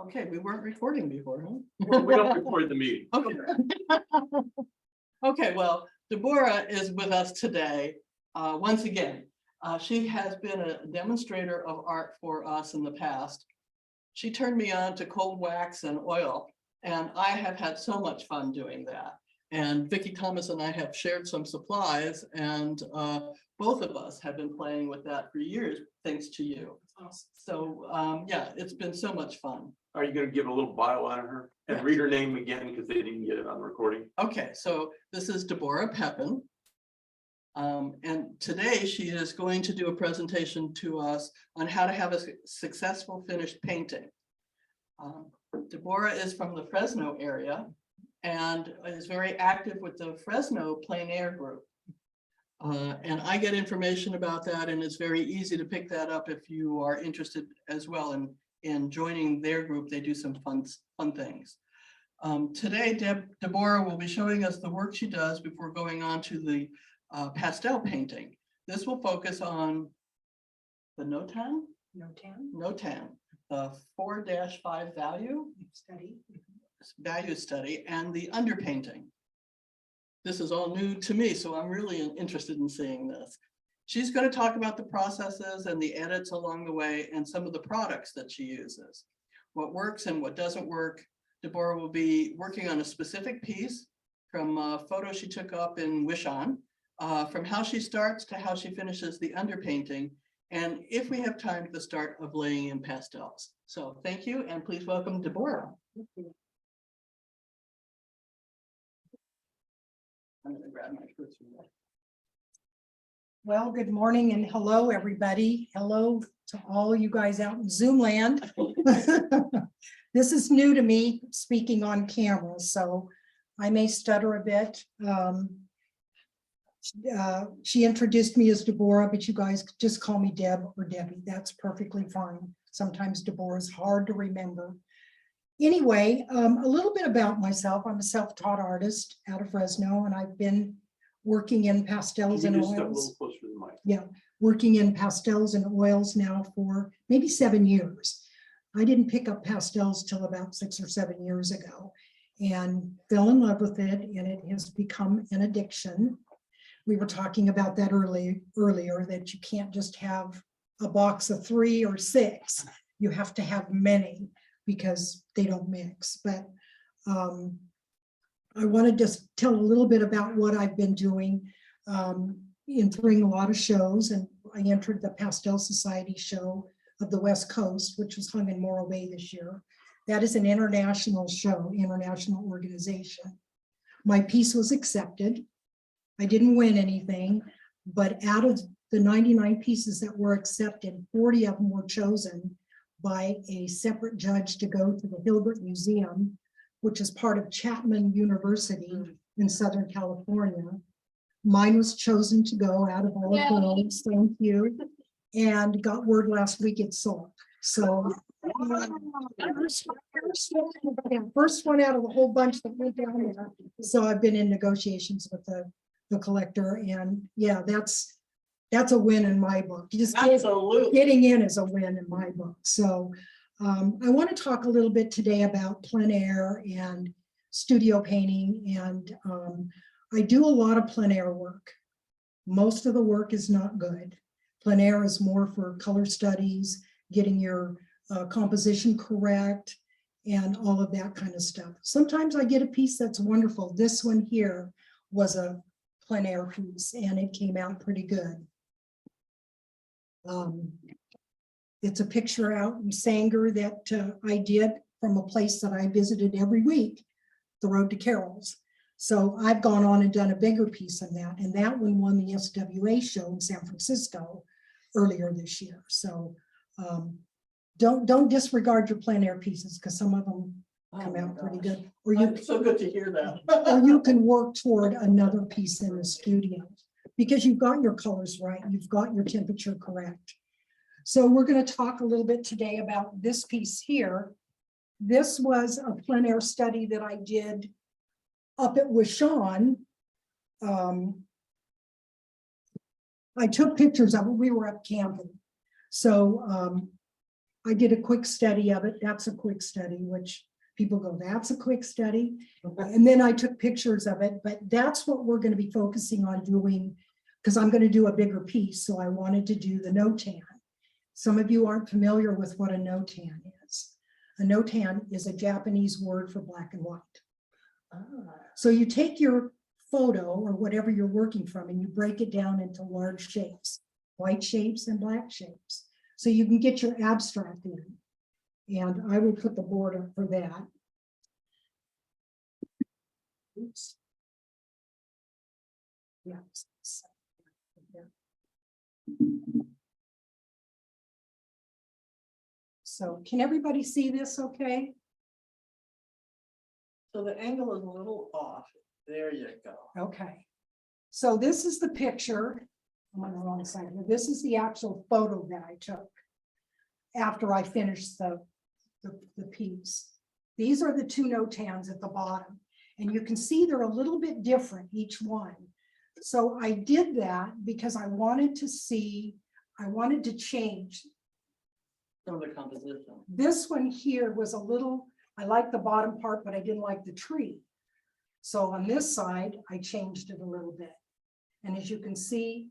Okay, we weren't recording before, huh? We don't record the meeting. Okay. Okay, well, Deborah is with us today, once again. She has been a demonstrator of art for us in the past. She turned me on to cold wax and oil, and I have had so much fun doing that. And Vicki Thomas and I have shared some supplies, and both of us have been playing with that for years, thanks to you. So yeah, it's been so much fun. Are you going to give a little bio on her and read her name again because they didn't get it on the recording? Okay, so this is Deborah Pepin. And today she is going to do a presentation to us on how to have a successful finished painting. Deborah is from the Fresno area and is very active with the Fresno Plein Air group. And I get information about that, and it's very easy to pick that up if you are interested as well in joining their group. They do some fun things. Today, Deborah will be showing us the work she does before going on to the pastel painting. This will focus on the NOTAN, the 4-5 value study and the underpainting. This is all new to me, so I'm really interested in seeing this. She's going to talk about the processes and the edits along the way and some of the products that she uses, what works and what doesn't work. Deborah will be working on a specific piece from a photo she took up in Wishon, from how she starts to how she finishes the underpainting, and if we have time, the start of laying in pastels. So thank you, and please welcome Deborah. I'm going to grab my first one. Well, good morning and hello, everybody. Hello to all you guys out in Zoom land. This is new to me, speaking on camera, so I may stutter a bit. She introduced me as Deborah, but you guys just call me Deb or Debbie. That's perfectly fine. Sometimes Deborah is hard to remember. Anyway, a little bit about myself. I'm a self-taught artist out of Fresno, and I've been working in pastels and Just step a oils. little closer to the mic. Yeah, working in pastels and oils now for maybe 7 years. I didn't pick up pastels till about 6 or 7 years ago and fell in love with it, and it has become an addiction. We were talking about that earlier, that you can't just have a box of 3 or 6. You have to have many because they don't mix. But I want to just tell a little bit about what I've been doing, entering a lot of shows, and I entered the Pastel Society show of the West Coast, which was hung in Morro Bay this year. That is an international show, international organization. My piece was accepted. I didn't win anything, but out of the 99 pieces that were accepted, 40 of them were chosen by a separate judge to go to the Hilbert Museum, which is part of Chapman University in Southern California. Mine was chosen to go out of all of those, thank you, and got word last week it's sold. So first one out of the whole bunch that went down there. So I've been in negotiations with the collector, and yeah, that's a win in my book. Just getting in is a win in my book. So I want to talk a little bit today about plein air and studio painting, and I do a lot of plein air work. Most of the work is not good. Plein air is more for color studies, getting your composition correct, and all of that kind of stuff. Sometimes I get a piece that's wonderful. This one here was a plein air piece, and it came out pretty good. It's a picture out in Sanger that I did from a place that I visited every week, the Road to Carol's. So I've gone on and done a bigger piece of that, and that one won the SWA show in San Francisco earlier this year. So don't disregard your plein air pieces, because some of them come out pretty good. Or you, so good to hear that. or you can work toward another piece in the studio because you've got your colors right, you've got your temperature correct. So we're going to talk a little bit today about this piece here. This was a plein air study that I did up at Wishon. I took pictures of it. We were up camping. So I did a quick study of it. That's a quick study, which people go, that's a quick study. And then I took pictures of it, but that's what we're going to be focusing on doing because I'm going to do a bigger piece. So I wanted to do the no-tan. Some of you aren't familiar with what a no-tan is. A no-tan is a Japanese word for black and white. So you take your photo or whatever you're working from and you break it down into large shapes, white shapes and black shapes. So you can get your abstract in. And I will put the board up for that. Oops. Yeah. So can everybody see this okay? So the angle is a little off. There you go. Okay. So this is the picture. I'm on the wrong side here. This is the actual photo that I took after I finished the piece. These are the two no-tans at the bottom. And you can see they're a little bit different, each one. So I did that because I wanted to see, I wanted to change. Some of the composition. This one here was a little, I liked the bottom part, but I didn't like the tree. So on this side, I changed it a little bit. And as you can see,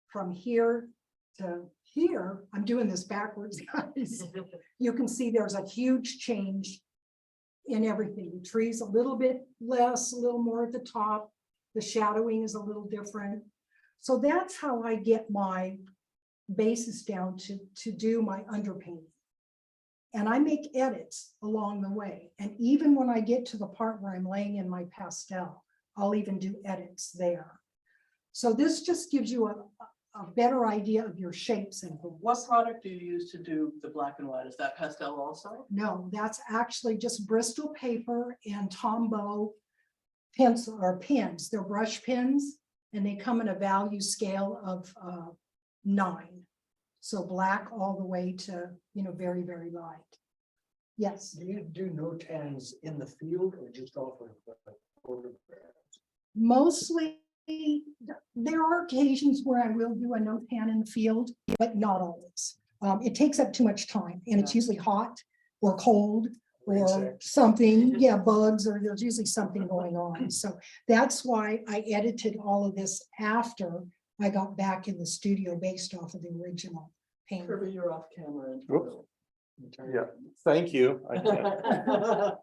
from here to here, I'm doing this backwards, guys. You can see there's a huge change in everything. The tree's a little bit less, a little more at the top. The shadowing is a little different. So that's how I get my basis down to do my underpainting. And I make edits along the way. And even when I get to the part where I'm laying in my pastel, I'll even do edits there. So this just gives you a better idea of your shapes and What product do you use to do the black and white? Is that pastel also? no, that's actually just Bristol paper and Tombow pencil or pens. They're brush pens and they come in a value scale of 9. So black all the way to, you know, very, very light. Yes. Do you do no-tans in the field or just off of photographs? Mostly, there are occasions where I will do a no-tan in the field, but not always. It takes up too much time and it's usually hot or cold or Insects. something, yeah, bugs, or there's usually something going on. So that's why I edited all of this after I got back in the studio based off of the original painting. Kirby, you're off camera. Whoops. Yeah, thank you. I can't.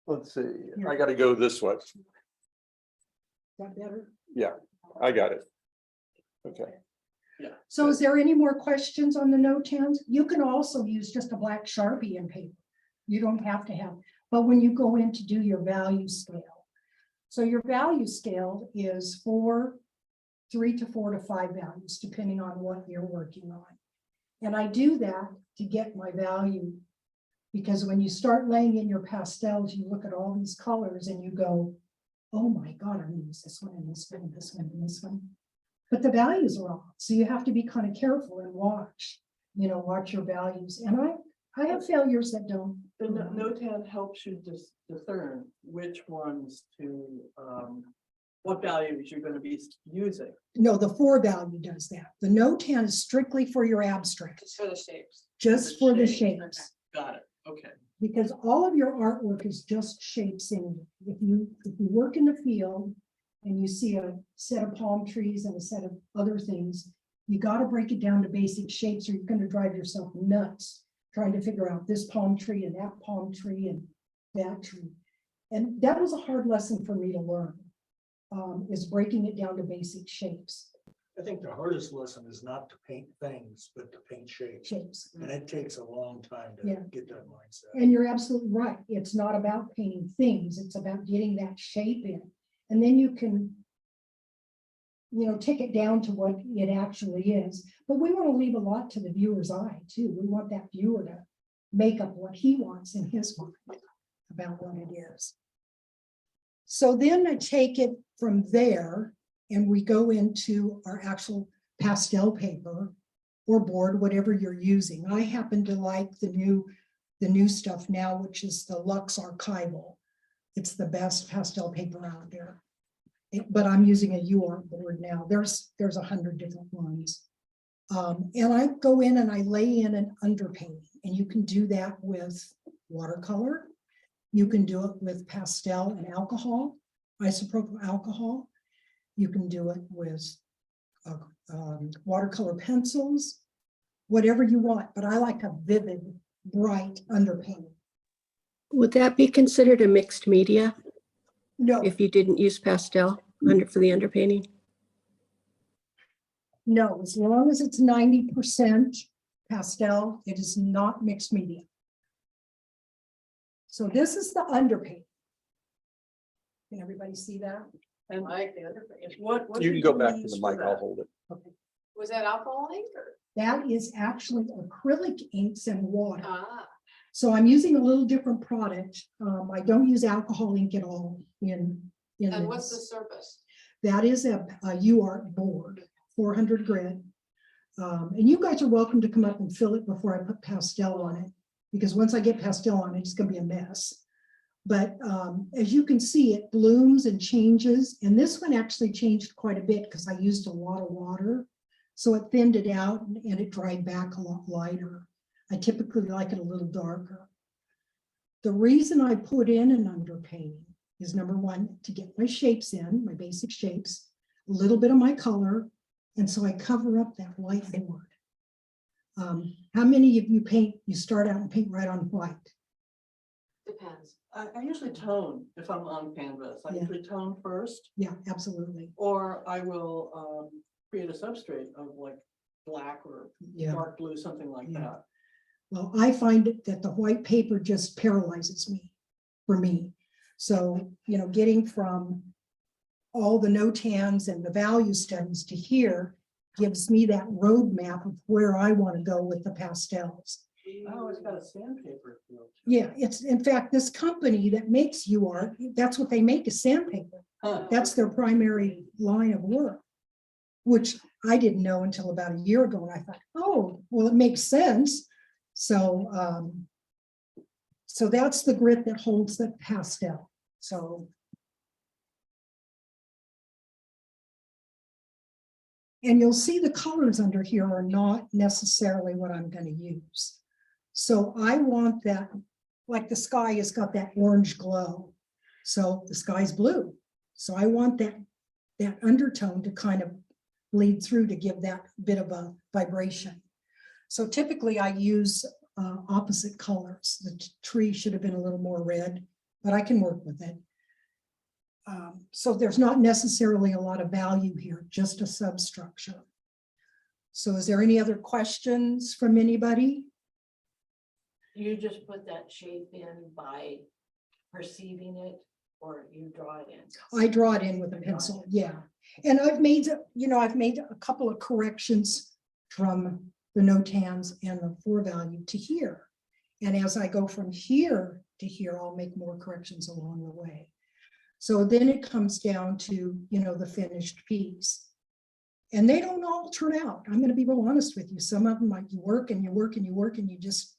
Let's see, I gotta go this way. Is that better? Yeah, I got it. Okay. So is there any more questions on the no-tans? You can also use just a black Sharpie and paper. You don't have to have, but when you go in to do your value scale. So your value scale is 3 to 4 to 5 values, depending on what you're working on. And I do that to get my value, because when you start laying in your pastels, you look at all these colors and you go, oh my God, I'm gonna use this one and this one and this one and this one. But the values are off. So you have to be kind of careful and watch, you know, watch your values. And I have failures that don't. The no-tan helps you discern which ones to, what values you're going to be using. No, the 4 value does that. The no-tan is strictly for your abstract, Just for the shapes. just for the shape. shapes. Got it. Okay. Because all of your artwork is just shapes in. If you work in the field and you see a set of palm trees and a set of other things, you got to break it down to basic shapes or you're going to drive yourself nuts trying to figure out this palm tree and that palm tree and that tree. And that was a hard lesson for me to learn, is breaking it down to basic shapes. I think the hardest lesson is not to paint things, but to paint shapes. And it takes a long time to Yeah. get that mindset. And you're absolutely right. It's not about painting things. It's about getting that shape in. And then you can, you know, take it down to what it actually is. But we want to leave a lot to the viewer's eye too. We want that viewer to make up what he wants in his mind about what it is. So then I take it from there and we go into our actual pastel paper or board, whatever you're using. I happen to like the new stuff now, which is the Lux Archival. It's the best pastel paper out there. But I'm using a UART board now. There's 100 different ones. And I go in and I lay in an underpainting. And you can do that with watercolor. You can do it with pastel and alcohol, isopropyl alcohol. You can do it with watercolor pencils, whatever you want, but I like a vivid, bright underpainting. Would that be considered a mixed media No, if you didn't use pastel for the underpainting? no, as long as it's 90% pastel, it is not mixed media. So this is the underpaint. Can everybody see that? And Like the other thing. what? You can did go back to use the for mic, I'll that? hold it. Was that alcohol ink or? That is actually acrylic inks and water. Ah, So I'm using a little different product. I don't use alcohol ink at all in and what's the this. surface? That is a UART board, 400 grit. And you guys are welcome to come up and fill it before I put pastel on it, because once I get pastel on it, it's gonna be a mess. But as you can see, it blooms and changes. And this one actually changed quite a bit because I used a lot of water. So it thinned it out and it dried back a lot lighter. I typically like it a little darker. The reason I put in an underpainting is, number one, to get my shapes in, my basic shapes, a little bit of my color, and so I cover up that white board. How many of you paint, you start out and paint right on white? Depends. I usually tone if I'm on canvas. I Yeah. usually tone first, Yeah, absolutely. or I will create a substrate of like black or Yeah. dark blue, something like Yeah. that. Well, I find that the white paper just paralyzes me, for me. So, you know, getting from all the NOTANs and the value studies to here gives me that roadmap of where I want to go with the pastels. Oh, it's got a sandpaper feel. to it. Yeah, it's, in fact, this company that makes UART, that's what they make is sandpaper. Huh. That's their primary line of work, which I didn't know until about a year ago. And I thought, oh, well, it makes sense. So, so that's the grit that holds the pastel. So. And you'll see the colors under here are not necessarily what I'm going to use. So I want that, like the sky has got that orange glow. So the sky's blue. So I want that undertone to kind of bleed through to give that bit of a vibration. So typically I use opposite colors. The tree should have been a little more red, but I can work with it. So there's not necessarily a lot of value here, just a substructure. So is there any other questions from anybody? You just put that shape in by perceiving it, or you draw it in? I draw it in with a pencil, yeah. And I've made, you know, I've made a couple of corrections from the NOTANs and the 4 value to here. And as I go from here to here, I'll make more corrections along the way. So then it comes down to, you know, the finished piece. And they don't all turn out. I'm going to be real honest with you. Some of them, like, you work and you work and you work and you just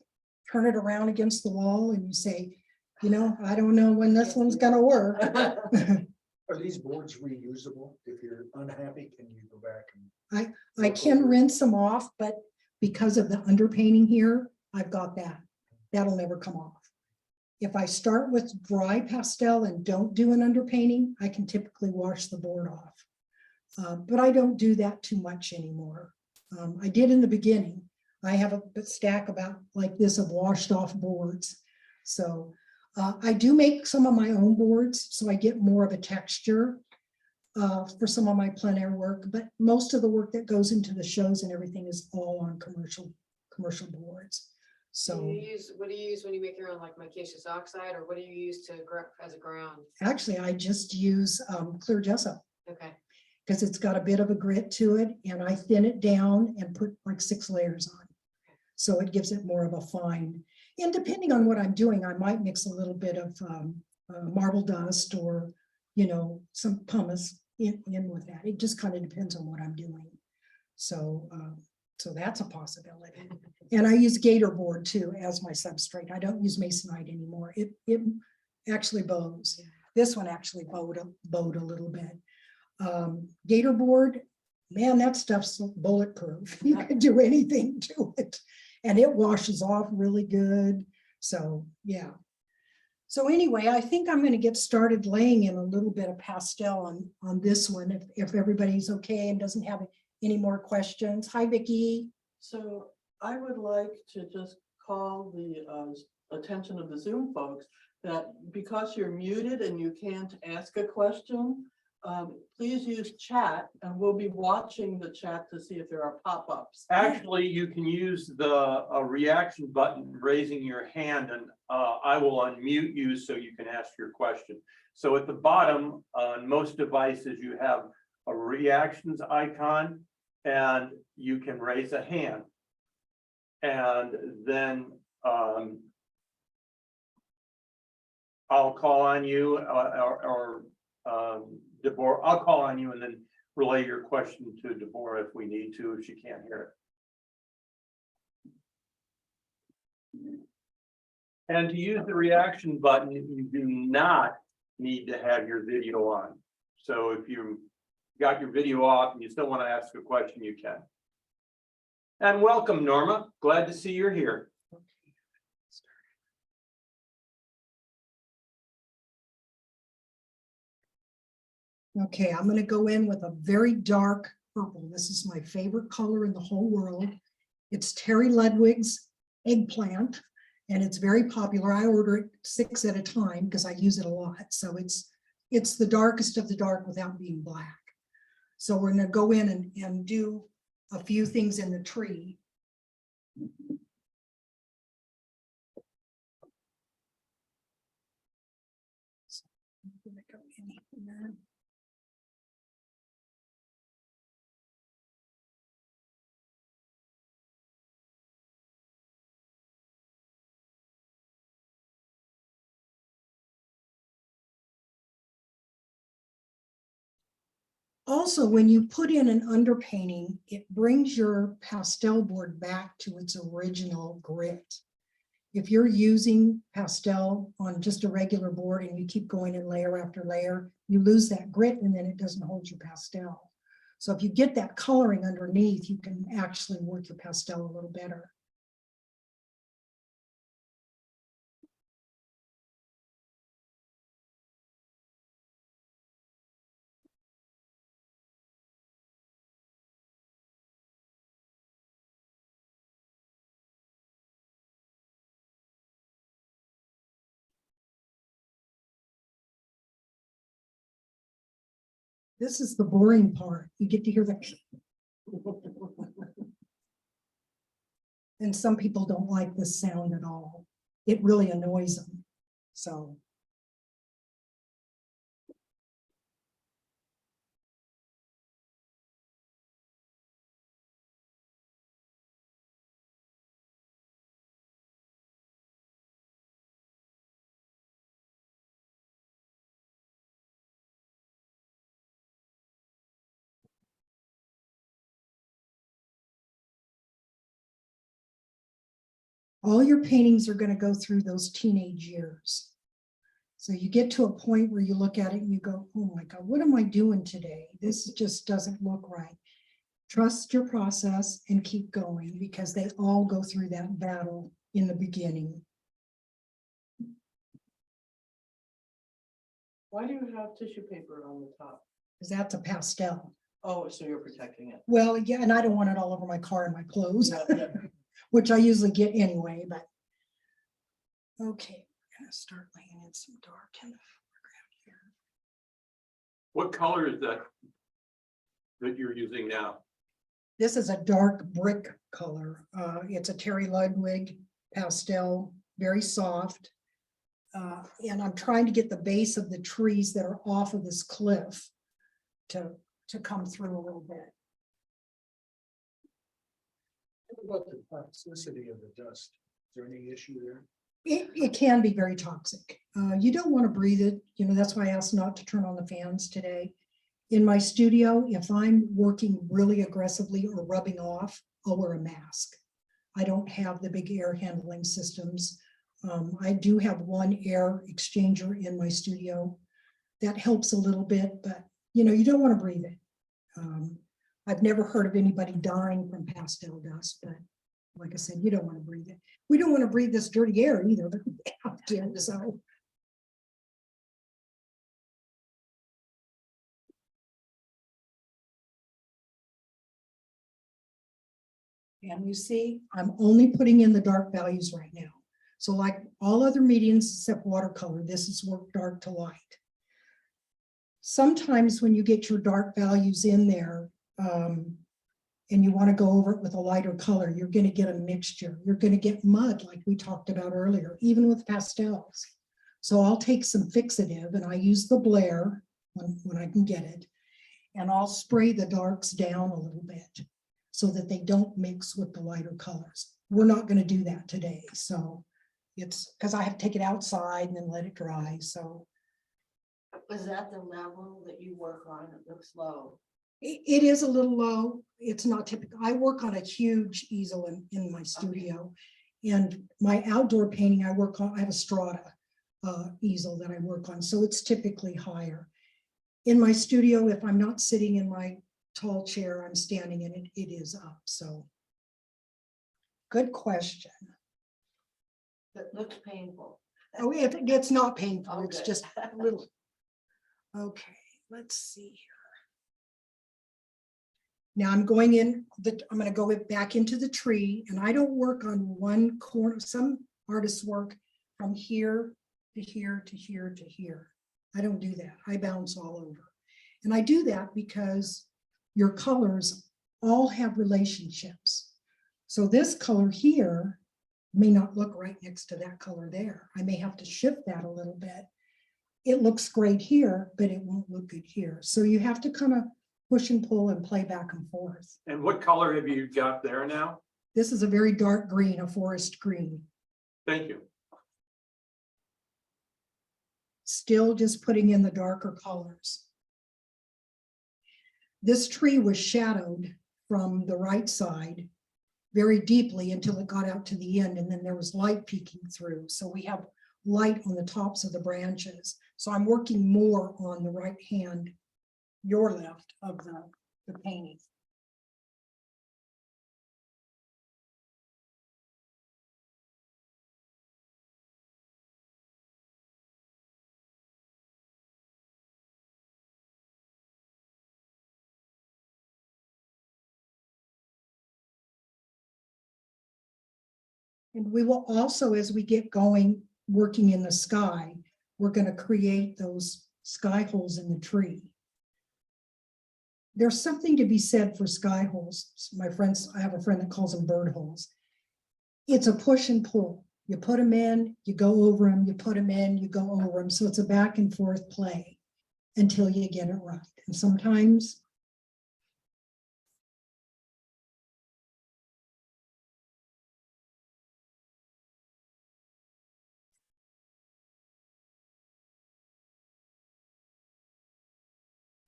turn it around against the wall and you say, you know, I don't know when this one's going to work. Are these boards reusable? If you're unhappy, can you go back and? I can rinse them off, but because of the underpainting here, I've got that. That'll never come off. If I start with dry pastel and don't do an underpainting, I can typically wash the board off. But I don't do that too much anymore. I did in the beginning. I have a stack about like this of washed off boards. So I do make some of my own boards, so I get more of a texture for some of my plein air work, but most of the work that goes into the shows and everything is all on commercial boards. So What do you use when you make your own, like micaceous oxide, or what do you use to as a ground? actually, I just use clear gesso Okay. because it's got a bit of a grit to it, and I thin it down and put like 6 layers on. So it gives it more of a fine. And depending on what I'm doing, I might mix a little bit of marble dust or, you know, some pumice in with that. It just kind of depends on what I'm doing. So, so that's a possibility. And I use gator board too as my substrate. I don't use masonite anymore. It actually bows. This one actually bowed a little bit. Gator board, man, that stuff's bulletproof. You can do anything to it. and it washes off really good. So, yeah. So anyway, I think I'm gonna get started laying in a little bit of pastel on this one, if everybody's okay and doesn't have any more questions. Hi, Vicky. So I would like to just call the attention of the Zoom folks that because you're muted and you can't ask a question, please use chat and we'll be watching the chat to see if there are pop-ups. Actually, you can use the reaction button, raising your hand, and I will unmute you so you can ask your question. So at the bottom, on most devices, you have a reactions icon and you can raise a hand. And then I'll call on you or Deborah, I'll call on you and then relay your question to Deborah if we need to, if she can't hear it. And to use the reaction button, you do not need to have your video on. So if you got your video off and you still want to ask a question, you can. And welcome, Norma. Glad to see you're here. Okay, I'm gonna go in with a very dark purple. This is my favorite color in the whole world. It's Terry Ludwig's eggplant, and it's very popular. I order it 6 at a time because I use it a lot. So it's the darkest of the dark without being black. So we're gonna go in and do a few things in the tree. So I'm gonna go in here. Also, when you put in an underpainting, it brings your pastel board back to its original grit. If you're using pastel on just a regular board and you keep going in layer after layer, you lose that grit and then it doesn't hold your pastel. So if you get that coloring underneath, you can actually work your pastel a little better. This is the boring part. You get to hear the. And some people don't like this sound at all. It really annoys them. So. All your paintings are going to go through those teenage years. So you get to a point where you look at it and you go, oh my God, what am I doing today? This just doesn't look right. Trust your process and keep going because they all go through that battle in the beginning. Why do you have tissue paper on the top? Because that's a pastel. Oh, so you're protecting it. Well, yeah, and I don't want it all over my car and my clothes, Yeah. which I usually get anyway, but. Okay, we're gonna start laying in some dark in the foreground here. What color is that you're using now? This is a dark brick color. It's a Terry Ludwig pastel, very soft. And I'm trying to get the base of the trees that are off of this cliff to come through a little bit. What about the toxicity of the dust? Is there any issue there? It can be very toxic. You don't want to breathe it. You know, that's why I asked not to turn on the fans today. In my studio, if I'm working really aggressively or rubbing off, I'll wear a mask. I don't have the big air handling systems. I do have one air exchanger in my studio. That helps a little bit, but you know, you don't want to breathe it. I've never heard of anybody dying from pastel dust, but like I said, you don't want to breathe it. We don't want to breathe this dirty air either, but we have to, so. And you see, I'm only putting in the dark values right now. So like all other mediums except watercolor, this is work dark to light. Sometimes when you get your dark values in there, and you want to go over it with a lighter color, you're going to get a mixture. You're going to get mud like we talked about earlier, even with pastels. So I'll take some fixative and I use the Blair when I can get it. And I'll spray the darks down a little bit so that they don't mix with the lighter colors. We're not going to do that today. So it's because I have to take it outside and then let it dry. So Was that the level that you work on? It looks low. it is a little low. It's not typical. I work on a huge easel in my studio. And my outdoor painting, I have a strata easel that I work on. So it's typically higher. In my studio, if I'm not sitting in my tall chair, I'm standing in it, it is up. So good question. It looks painful. Oh, it's not painful. Oh, It's good. just a little. Okay, let's see here. Now I'm going in, I'm going to go back into the tree, and I don't work on one corner. Some artists work from here to here to here to here. I don't do that. I bounce all over. And I do that because your colors all have relationships. So this color here may not look right next to that color there. I may have to shift that a little bit. It looks great here, but it won't look good here. So you have to kind of push and pull and play back and forth. And what color have you got there now? This is a very dark green, a forest green. Thank you. Still just putting in the darker colors. This tree was shadowed from the right side very deeply until it got out to the end, and then there was light peeking through. So we have light on the tops of the branches. So I'm working more on the right hand, your left of the painting. And we will also, as we get going, working in the sky, we're going to create those sky holes in the tree. There's something to be said for sky holes. My friends, I have a friend that calls them bird holes. It's a push and pull. You put them in, you go over them, you put them in, you go over them. So it's a back and forth play until you get it right. And sometimes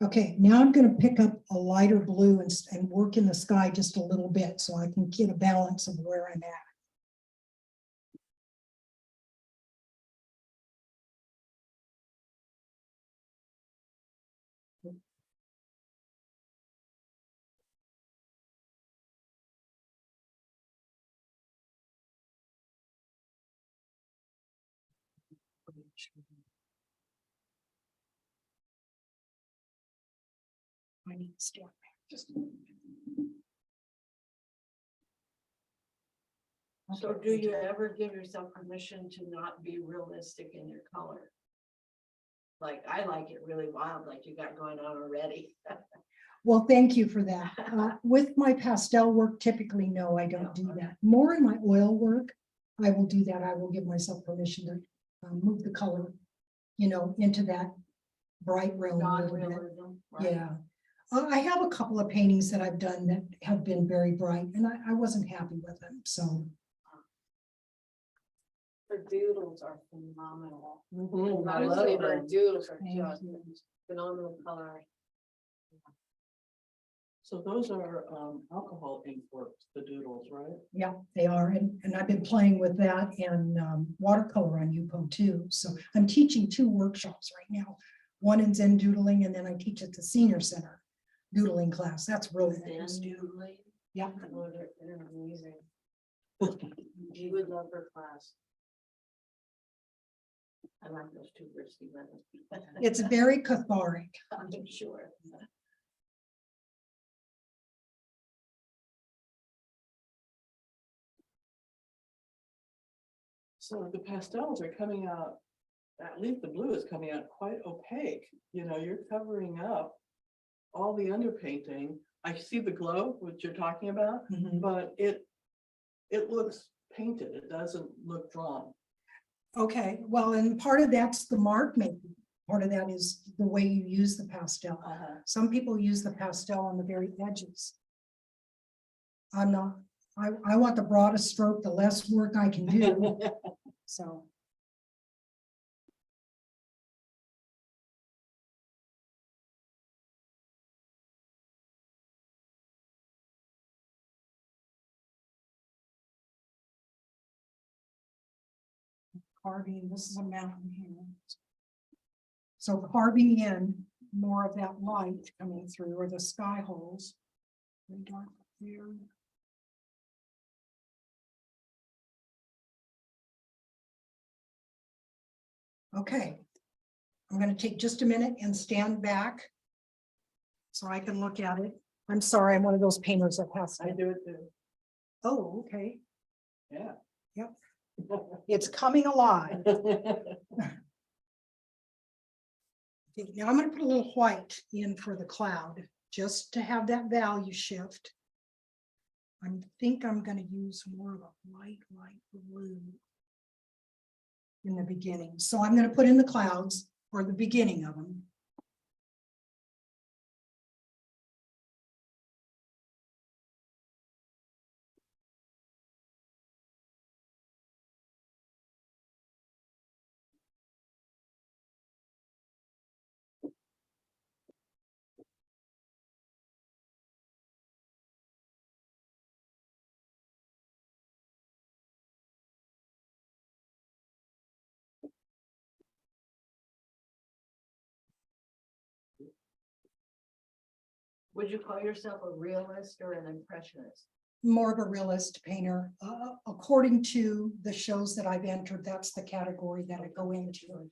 okay, now I'm going to pick up a lighter blue and work in the sky just a little bit so I can get a balance of where I'm at. I need to stand back just a little bit. So do you ever give yourself permission to not be realistic in your color? Like, I like it really wild, like you got going on already. Well, thank you for that. With my pastel work, typically, no, I don't do that. More in my oil work, I will do that. I will give myself permission to move the color, into that bright realm a little bit. Non-realism, right? Yeah. I have a couple of paintings that I've done that have been very bright, and I wasn't happy with them. So The doodles are phenomenal. Mhm, I Honestly, love her them. doodles are Thank just you. phenomenal color. So those are alcohol ink works, the doodles, right? yeah, they are. And I've been playing with that and watercolor on UPO too. So I'm teaching 2 workshops right now. One in Zen doodling, and then I teach at the senior center doodling class. That's really Then nice. doodling. Yeah. Oh, they're amazing. You would love her class. I like those two risky lemons. It's very cathartic. I'm sure. So the pastels are coming out, at least the blue is coming out quite opaque. You know, you're covering up all the underpainting. I see the glow, which you're talking about, but it looks painted. It doesn't look drawn. Okay, well, and part of that's the mark making. Part of that is the way you use the pastel. Some people use the pastel on the very edges. I'm not, I want the broadest stroke, the less work I can do, so. Carving, this is a mountain here. So carving in more of that light coming through, or the sky holes. Very dark up there. Okay, I'm going to take just a minute and stand back so I can look at it. I'm sorry, I'm one of those painters that has. I do it too. Oh, okay, Yeah. yep. It's coming alive. Okay, now I'm going to put a little white in for the cloud, just to have that value shift. I think I'm going to use more of a light blue in the beginning. So I'm going to put in the clouds, or the beginning of them. Would you call yourself a realist or an impressionist? More of a realist painter. According to the shows that I've entered, that's the category that I go into.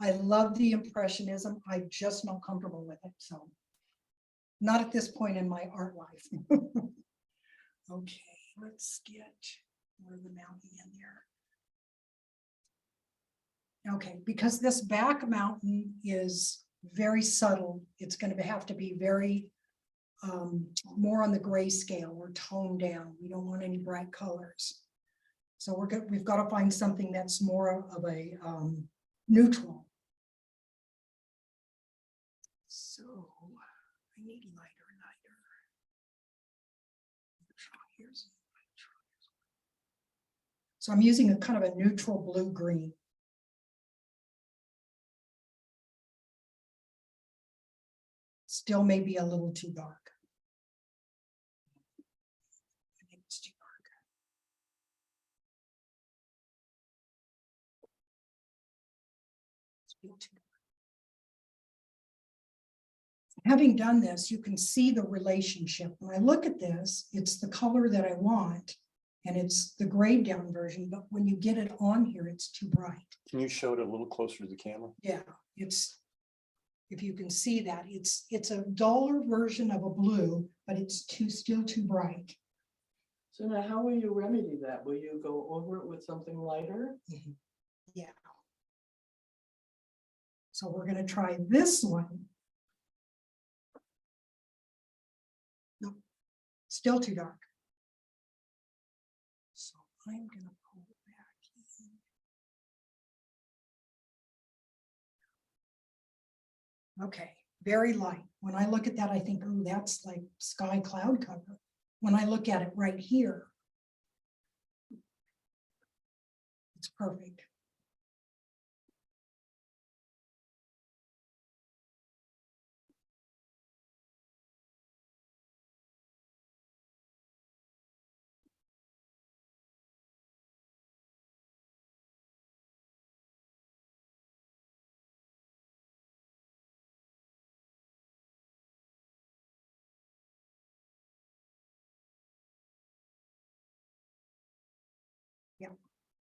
I love the impressionism. I'm just not comfortable with it, so. Not at this point in my art life. Okay, let's get more of the mountain in there. Okay, because this back mountain is very subtle, it's going to have to be very more on the gray scale or toned down. We don't want any bright colors. So we've got to find something that's more of a neutral. So I need lighter. Here's. So I'm using a kind of a neutral blue-green. Still may be a little too dark. I think it's too dark. It's a little too dark. Having done this, you can see the relationship. When I look at this, it's the color that I want, and it's the grayed down version, but when you get it on here, it's too bright. Can you show it a little closer to the camera? Yeah, it's, if you can see that, it's a duller version of a blue, but it's still too bright. So now how will you remedy that? Will you go over it with something lighter? Yeah. So we're going to try this one. Nope, still too dark. So I'm going to pull it back in. Okay, very light. When I look at that, I think, oh, that's like sky cloud cover. When I look at it right here, it's perfect.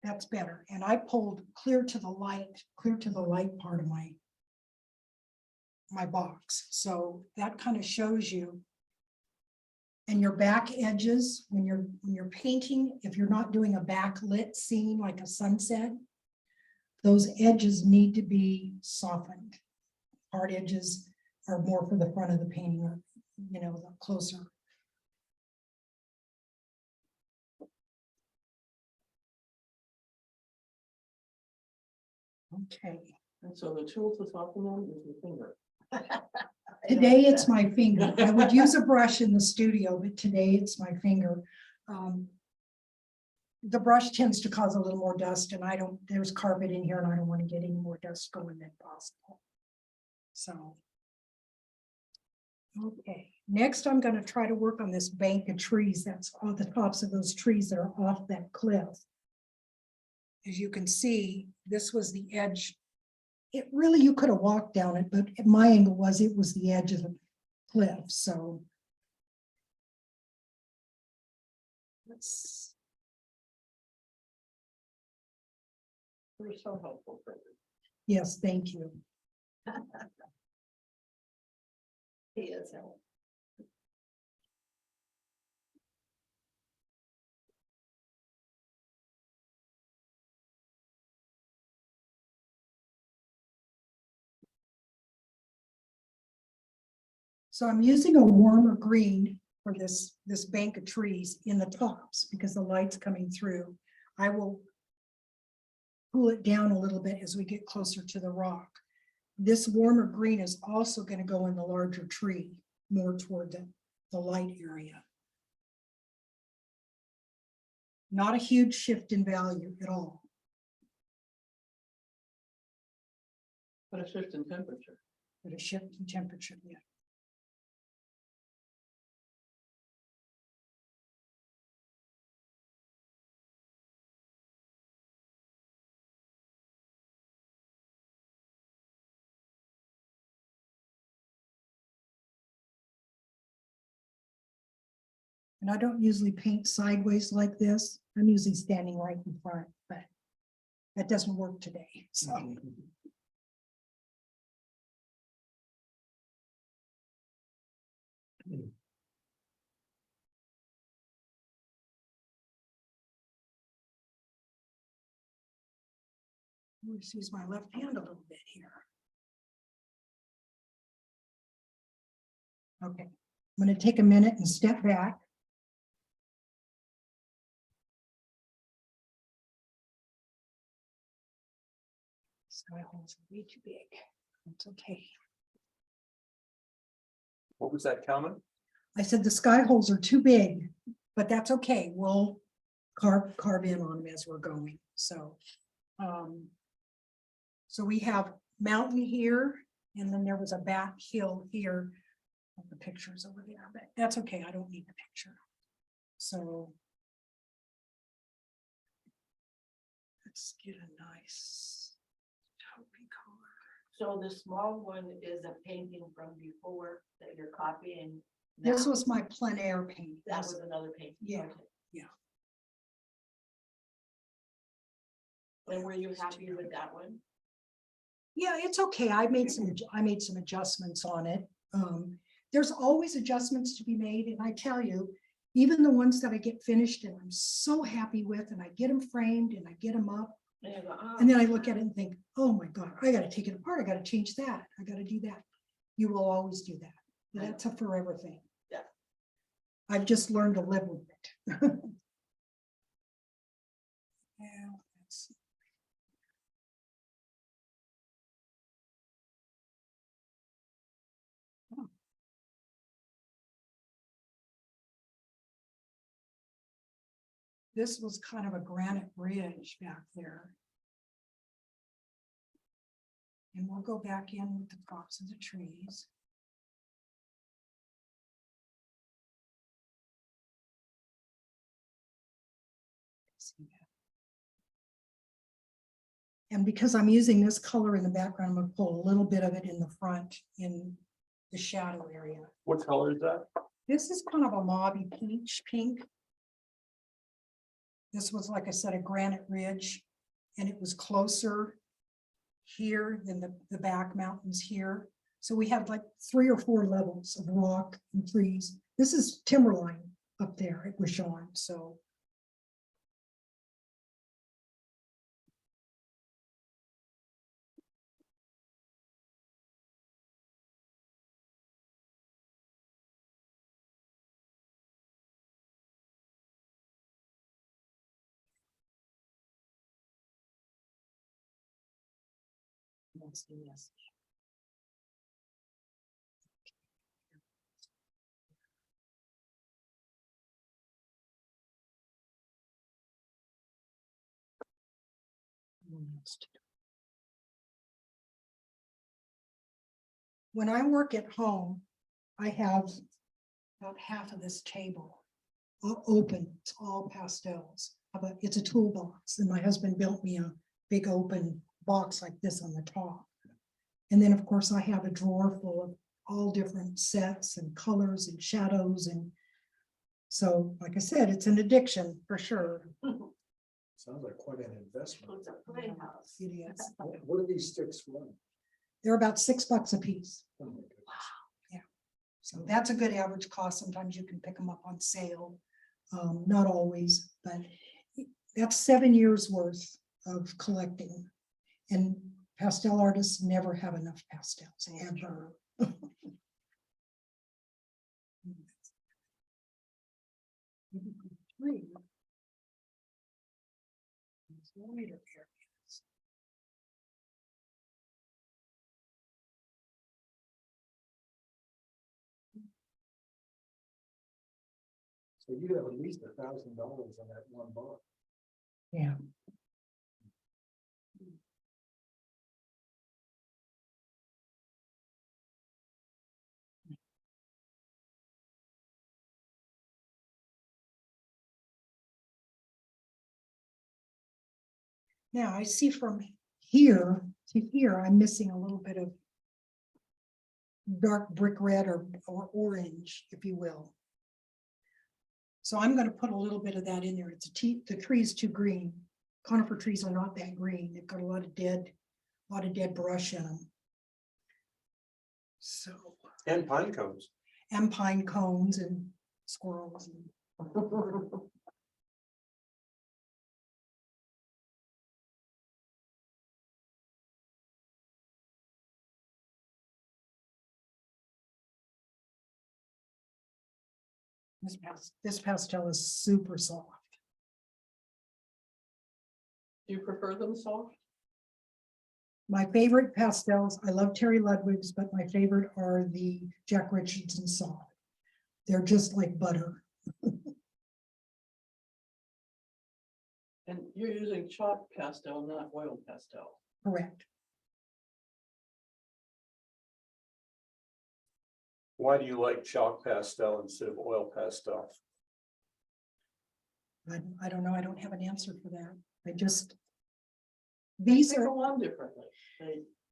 That's better. And I pulled clear to the light part of my box. So that kind of shows you. And your back edges, when you're painting, if you're not doing a backlit scene like a sunset, those edges need to be softened. Hard edges are more for the front of the painting, or, you know, the closer. Okay, And so the tool to soften them is your finger. today it's my finger. I would use a brush in the studio, but today it's my finger. The brush tends to cause a little more dust, and there's carpet in here and I don't want to get any more dust going than possible. So. Okay, next I'm going to try to work on this bank of trees that's on the tops of those trees that are off that cliff. As you can see, this was the edge. It really, you could have walked down it, but my angle was, it was the edge of the cliff, so. Let's. You're so helpful, Frederick. Yes, thank you. He is helpful. So I'm using a warmer green for this bank of trees in the tops because the light's coming through. I will cool it down a little bit as we get closer to the rock. This warmer green is also going to go in the larger tree, more toward the light area. Not a huge shift in value at all. But a shift in temperature. But a shift in temperature, yeah. And I don't usually paint sideways like this. I'm usually standing right in front, but that doesn't work today, so. I'll just use my left hand a little bit here. Okay, I'm going to take a minute and step back. Sky holes are way too big. That's okay. What was that comment? I said the sky holes are too big, but that's okay. We'll carve in on them as we're going. So, so we have mountain here, and then there was a back hill here. The pictures over there, but that's okay. I don't need the picture. So let's get a nice taupey color. So the small one is a painting from before that you're copying. This now? was my plein air paint. That was another painting. Yeah. Okay. Yeah. And were you happy with that one? Yeah, it's okay. I made some adjustments on it. There's always adjustments to be made, and I tell you, even the ones that I get finished and I'm so happy with, and I get them framed and I get them up, And you go, oh. and then I look at it and think, oh my God, I got to take it apart. I got to change that. I got to do that. You will always do that. That's a forever thing. Yeah. I've just learned to live with it. Yeah, that's. This was kind of a granite bridge back there. And we'll go back in with the tops of the trees. And because I'm using this color in the background, I'm going to pull a little bit of it in the front in the shadow area. What color is that? This is kind of a mauvey peach pink. This was, like I said, a granite ridge, and it was closer here than the back mountains here. So we have like 3 or 4 levels of rock and trees. This is timberline up there it was showing, so. Yes. When I work at home, I have about half of this table open. It's all pastels. But it's a toolbox, and my husband built me a big open box like this on the top. And then, of course, I have a drawer full of all different sets and colors and shadows. And so, like I said, it's an addiction for sure. Sounds like quite an investment. It's a playhouse. It is. What are these sticks run? They're about $6 a piece. Oh my goodness. So that's a good average cost. Sometimes you can pick them up on sale. Not always, but that's 7 years worth of collecting. And pastel artists never have enough pastels, ever. Wider areas. So you have at least $1,000 on that one bar. Yeah. Now I see from here to here, I'm missing a little bit of dark brick red or orange, if you will. So I'm going to put a little bit of that in there. The tree is too green. Conifer trees are not that green. They've got a lot of dead brush in them. So, And pine cones. and pine cones and squirrels. This pastel is super soft. Do you prefer them soft? My favorite pastels, I love Terry Ludwig's, but my favorite are the Jack Richardson soft. They're just like butter. And you're using chalk pastel, not oil pastel. Correct. Why do you like chalk pastel instead of oil pastel? I don't know. I don't have an answer for that. These They are, go on differently.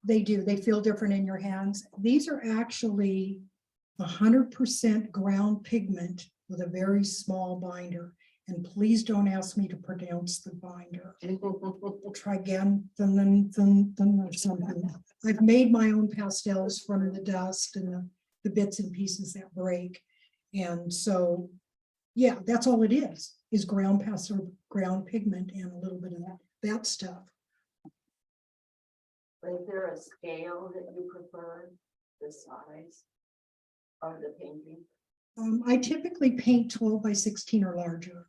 they do, they feel different in your hands. These are actually 100% ground pigment with a very small binder. And please don't ask me to pronounce the binder. Triganthum or something. I've made my own pastels from the dust and the bits and pieces that break. And so, yeah, that's all it is ground pastel, ground pigment, and a little bit of that stuff. Is there a scale that you prefer, the size of the painting? I typically paint 12 by 16 or larger.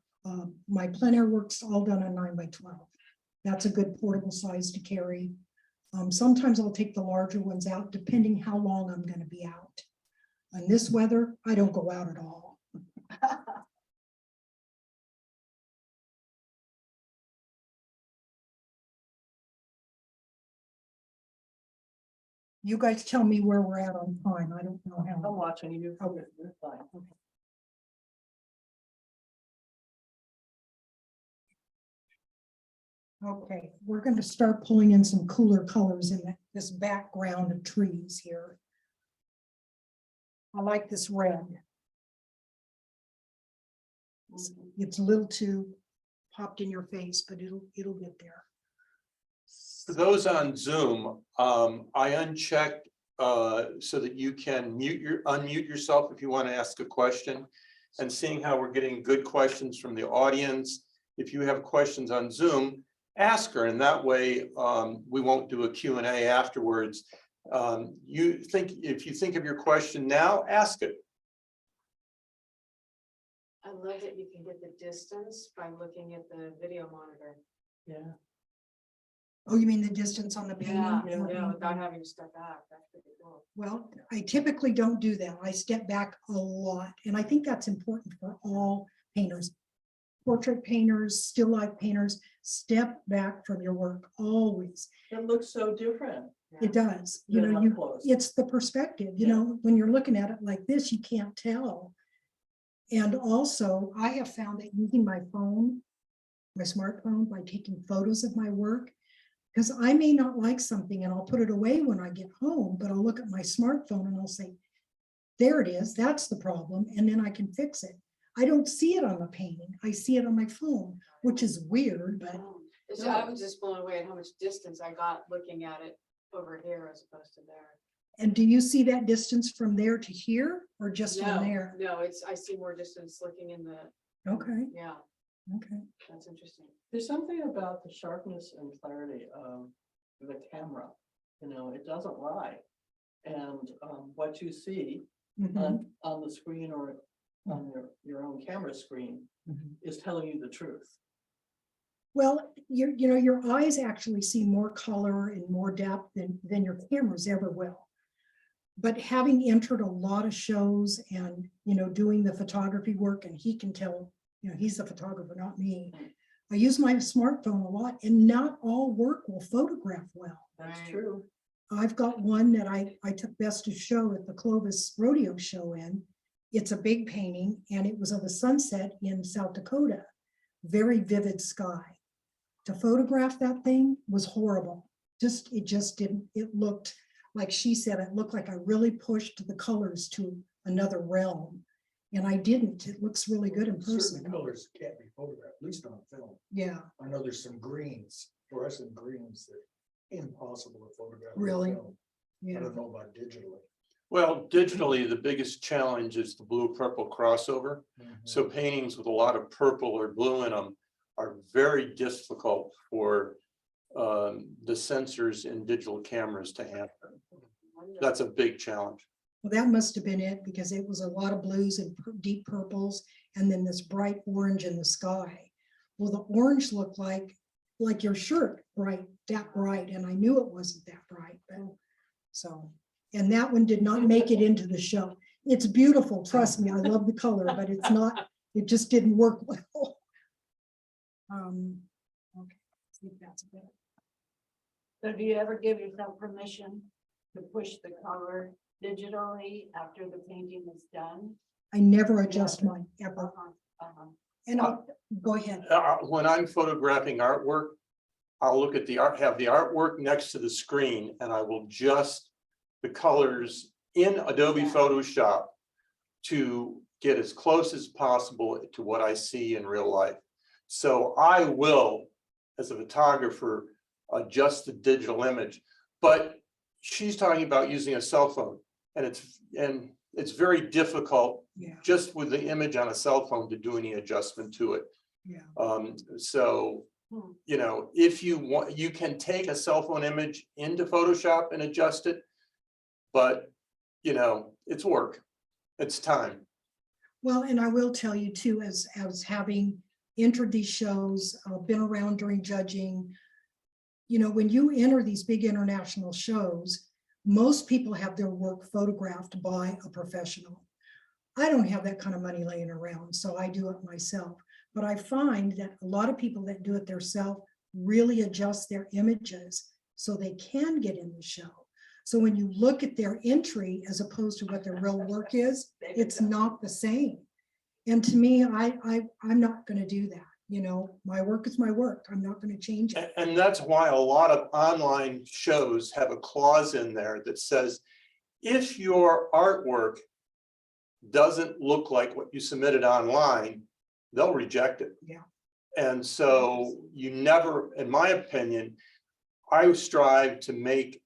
My plein air work's all done on 9 by 12. That's a good portable size to carry. Sometimes I'll take the larger ones out depending how long I'm going to be out. In this weather, I don't go out at all. You guys tell me where we're at on time. I don't know I'm how. watching you. Okay. You're fine. Okay, we're going to start pulling in some cooler colors in this background of trees here. I like this red. It's a little too popped in your face, but it'll get there. For those on Zoom, I unchecked so that you can unmute yourself if you want to ask a question. And seeing how we're getting good questions from the audience, if you have questions on Zoom, ask her, and that way we won't do a Q&A afterwards. If you think of your question now, ask it. I love that you can get the distance by looking at the video monitor. Yeah. Oh, you mean the distance on the Yeah, painting? yeah, without having to step back. That's pretty cool. Well, I typically don't do that. I step back a lot, and I think that's important for all painters. Portrait painters, still life painters, step back from your work always. It looks so different. It does, you than know, up close. it's the perspective, you Yeah. know, when you're looking at it like this, you can't tell. And also, I have found that using my phone, my smartphone, by taking photos of my work, because I may not like something and I'll put it away when I get home, but I'll look at my smartphone and I'll say, there it is, that's the problem, and then I can fix it. I don't see it on the painting, I see it on my phone, which is weird, but I was just blown away at how much distance I got looking at it over here as opposed to there. and do you see that distance from there to here or just No, from there? no, I see more distance looking in the, Okay, yeah, okay. that's interesting. There's something about the sharpness and clarity of the camera, you know, it doesn't lie. And what you see Mhm. on the screen or on your own camera screen Mhm. is telling you the truth. Well, you know, your eyes actually see more color and more depth than your cameras ever will. But having entered a lot of shows and, you know, doing the photography work, and he can tell, you know, he's the photographer, not me. I use my smartphone a lot, and not all work will photograph well. That's Right. true. I've got one that I took best of show at the Clovis Rodeo Show in. It's a big painting, and it was of a sunset in South Dakota. Very vivid sky. To photograph that thing was horrible. It just didn't, it looked, like she said, it looked like I really pushed the colors to another realm. And I didn't. It looks really good in Certain person. colors can't be photographed, at least on film. Yeah, I know there's some greens, fluorescent greens that are impossible to photograph. on Really? film. I yeah. don't know about digitally. Well, digitally, the biggest challenge is the blue-purple crossover. So paintings with a lot of purple or blue in them are very difficult for the sensors in digital cameras to handle. That's a big challenge. Well, that must have been it, because it was a lot of blues and deep purples, and then this bright orange in the sky. Well, the orange looked like your shirt, that bright, and I knew it wasn't that bright, but so. And that one did not make it into the show. It's beautiful, trust me, I love the color, but it's not, it just didn't work well. Okay, I think that's it. So do you ever give yourself permission to push the color digitally after the painting is done? I never adjust mine, ever. And I'll, go ahead. When I'm photographing artwork, I'll look at the art, have the artwork next to the screen, and I will adjust the colors in Adobe Photoshop to get as close as possible to what I see in real life. So I will, as a photographer, adjust the digital image, but she's talking about using a cell phone, and it's very difficult Yeah, just with the image on a cell phone to do any adjustment to it. yeah. So, you know, if you want, you can take a cell phone image into Photoshop and adjust it, but you know, it's work, it's time. Well, and I will tell you too, as having entered these shows, been around during judging, you know, when you enter these big international shows, most people have their work photographed by a professional. I don't have that kind of money laying around, so I do it myself. But I find that a lot of people that do it themselves really adjust their images so they can get in the show. So when you look at their entry as opposed to what their real work is, it's not the same. And to me, I'm not going to do that. You know, my work is my work. I'm not going to change it. And that's why a lot of online shows have a clause in there that says, if your artwork doesn't look like what you submitted online, they'll reject it. Yeah. And so you never, in my opinion, I strive to make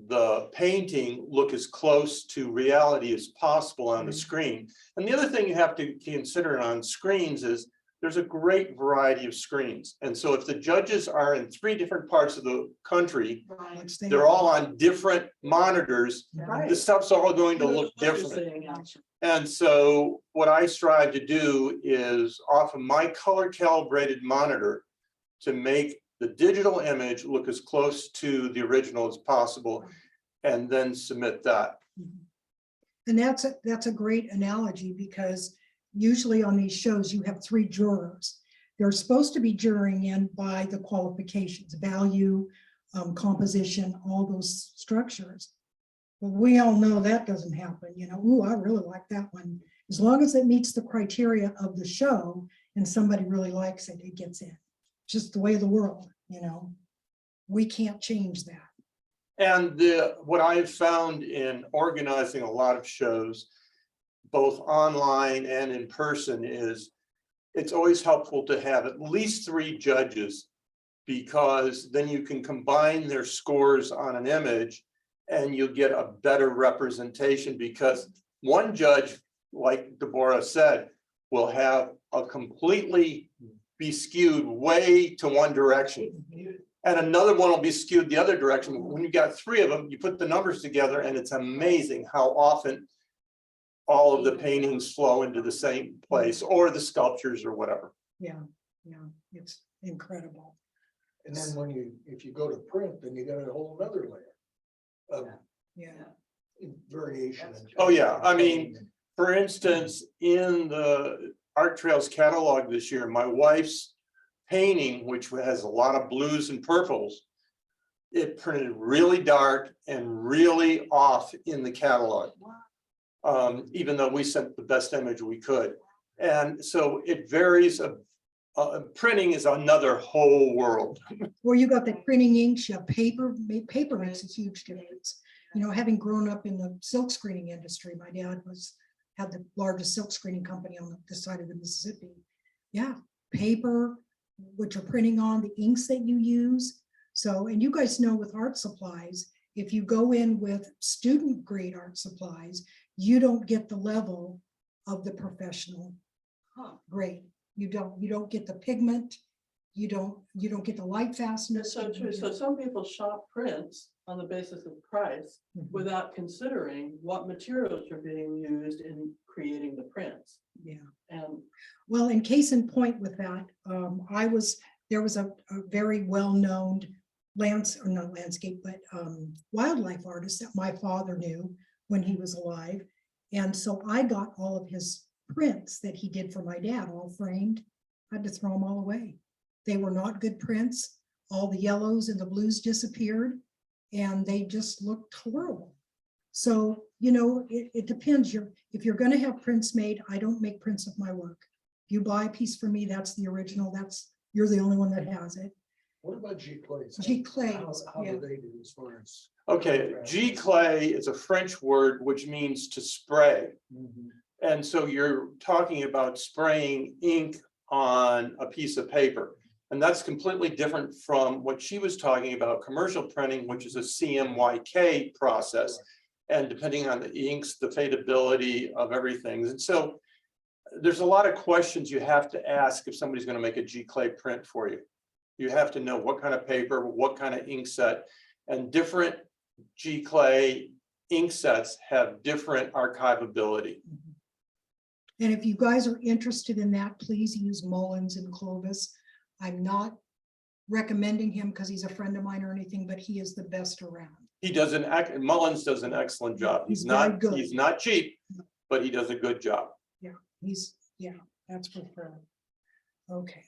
the painting look as close to reality as possible on the screen. And the other thing you have to consider on screens is there's a great variety of screens. And so if the judges are in 3 different parts of the country, Which they they're are. all on different monitors, Right. the stuff's all going to look different. And so what I strive to do is off of my color calibrated monitor to make the digital image look as close to the original as possible and then submit that. And that's a great analogy, because usually on these shows, you have 3 jurors. They're supposed to be jurying in by the qualifications, value, composition, all those structures. But we all know that doesn't happen, you know, ooh, I really like that one. As long as it meets the criteria of the show and somebody really likes it, it gets in. Just the way of the world, you know, we can't change that. And what I've found in organizing a lot of shows, both online and in person, is it's always helpful to have at least 3 judges, because then you can combine their scores on an image and you'll get a better representation, because one judge, like Deborah said, will have a completely be skewed way to one direction. And another one will be skewed the other direction. When you got 3 of them, you put the numbers together and it's amazing how often all of the paintings flow into the same place, or the sculptures or whatever. Yeah, it's incredible. And then if you go to print, then you got a whole nother layer of Yeah, variation. Oh, yeah. I mean, for instance, in the Art Trails catalog this year, my wife's painting, which has a lot of blues and purples, it printed really dark and really off in the catalog. Even though we sent the best image we could. And so it varies. Printing is another whole world. well, you got the printing inks, you have paper. Paper makes a huge difference. You know, having grown up in the silk screening industry, my dad had the largest silk screening company on this side of the Mississippi. Yeah, paper, what you're printing on, the inks that you use. So, and you guys know with art supplies, if you go in with student grade art supplies, you don't get the level of the professional grade. You don't get the pigment, you don't get the light That's fastness. so true. So some people shop prints on the basis of price without considering what materials are being used in creating the prints. Yeah. And Well, in case in point with that, there was a very well-known wildlife artist that my father knew when he was alive. And so I got all of his prints that he did for my dad, all framed. I had to throw them all away. They were not good prints. All the yellows and the blues disappeared and they just looked horrible. So, you know, it depends. If you're going to have prints made, I don't make prints of my work. If you buy a piece from me, that's the original. You're the only one that has it. What about G clays? G clays, How yeah. do they do as far as? Okay, G-clay is a French word which means to spray. Mhm. And so you're talking about spraying ink on a piece of paper. And that's completely different from what she was talking about, commercial printing, which is a CMYK process. And depending on the inks, the fadability of everything. And so there's a lot of questions you have to ask if somebody's going to make a G-clay print for you. You have to know what kind of paper, what kind of ink set, and different G-clay ink sets have different archivability. And if you guys are interested in that, please use Mullins and Clovis. I'm not recommending him because he's a friend of mine or anything, but he is the best around. Mullins does an excellent job. He's very good. He's not cheap, but he does a good job. Yeah, that's for sure. Okay.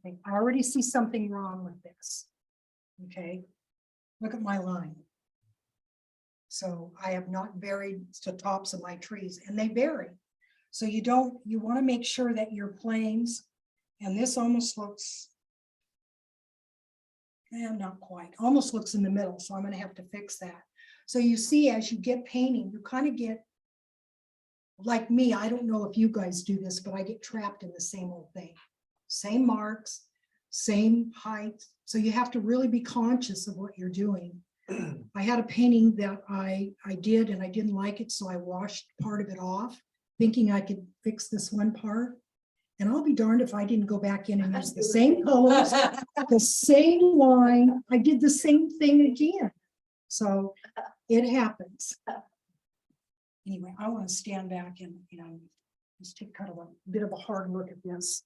Okay, I already see something wrong with this. Okay, look at my line. So I have not varied the tops of my trees, and they vary. So you want to make sure that your planes, and this almost looks, not quite, almost looks in the middle, so I'm gonna have to fix that. So you see, as you get painting, you kind of get, like me, I don't know if you guys do this, but I get trapped in the same old thing. Same marks, same height, so you have to really be conscious of what you're doing. I had a painting that I did and I didn't like it, so I washed part of it off, thinking I could fix this one part. And I'll be darned if I didn't go back in and use the same colors, the same line. I did the same thing again. So it happens. Anyway, I want to stand back and, just take kind of a bit of a hard look at this.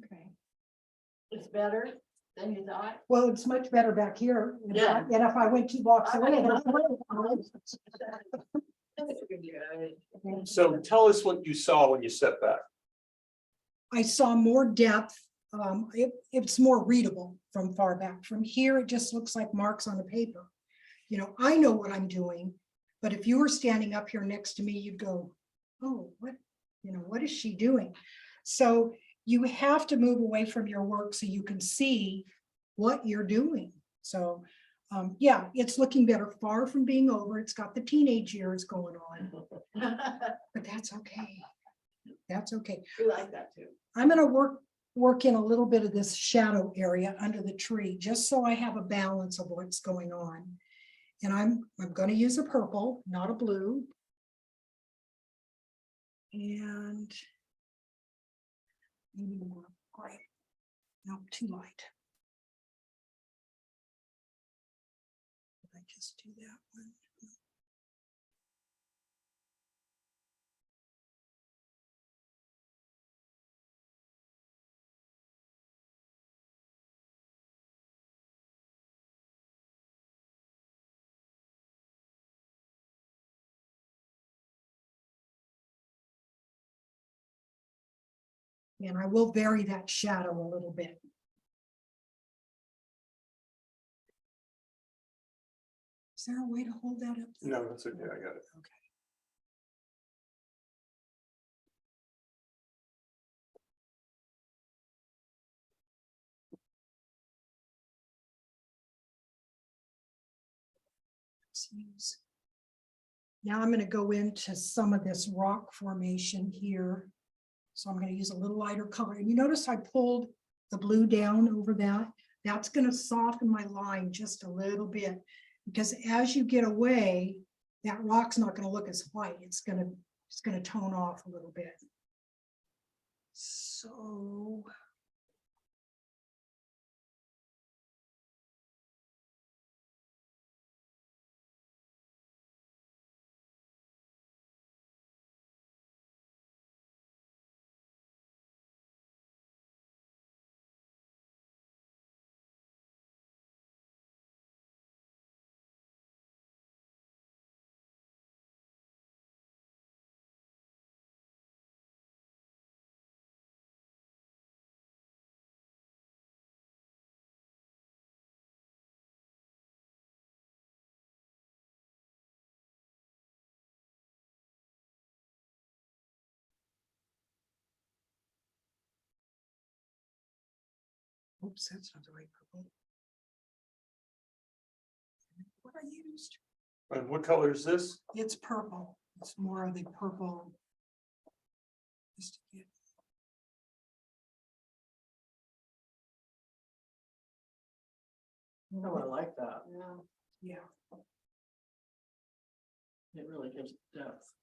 Okay. It's better than you thought. Well, it's much better back here. Yeah. And if I went 2 blocks away. So tell us what you saw when you stepped back. I saw more depth. It's more readable from far back. From here, it just looks like marks on the paper. I know what I'm doing, but if you were standing up here next to me, you'd go, oh, what is she doing? So you have to move away from your work so you can see what you're doing. So yeah, it's looking better, far from being over. It's got the teenage years going on, but that's okay. That's okay. We like that too. I'm gonna work in a little bit of this shadow area under the tree, just so I have a balance of what's going on. And I'm gonna use a purple, not a blue. And maybe more gray. No, too light. Did I just do that one? And I will vary that shadow a little bit. Is there a way to hold that up? No, that's okay. I got it. Okay. Now I'm going to go into some of this rock formation here. So I'm going to use a little lighter color. And you notice I pulled the blue down over that. That's going to soften my line just a little bit, because as you get away, that rock's not going to look as white. It's going to tone off a little bit. So oops, that's not the right purple. What I used? And what color is this? It's purple. It's more of the purple. Just to get. Oh, I like that. Yeah. Yeah. It really gives depth.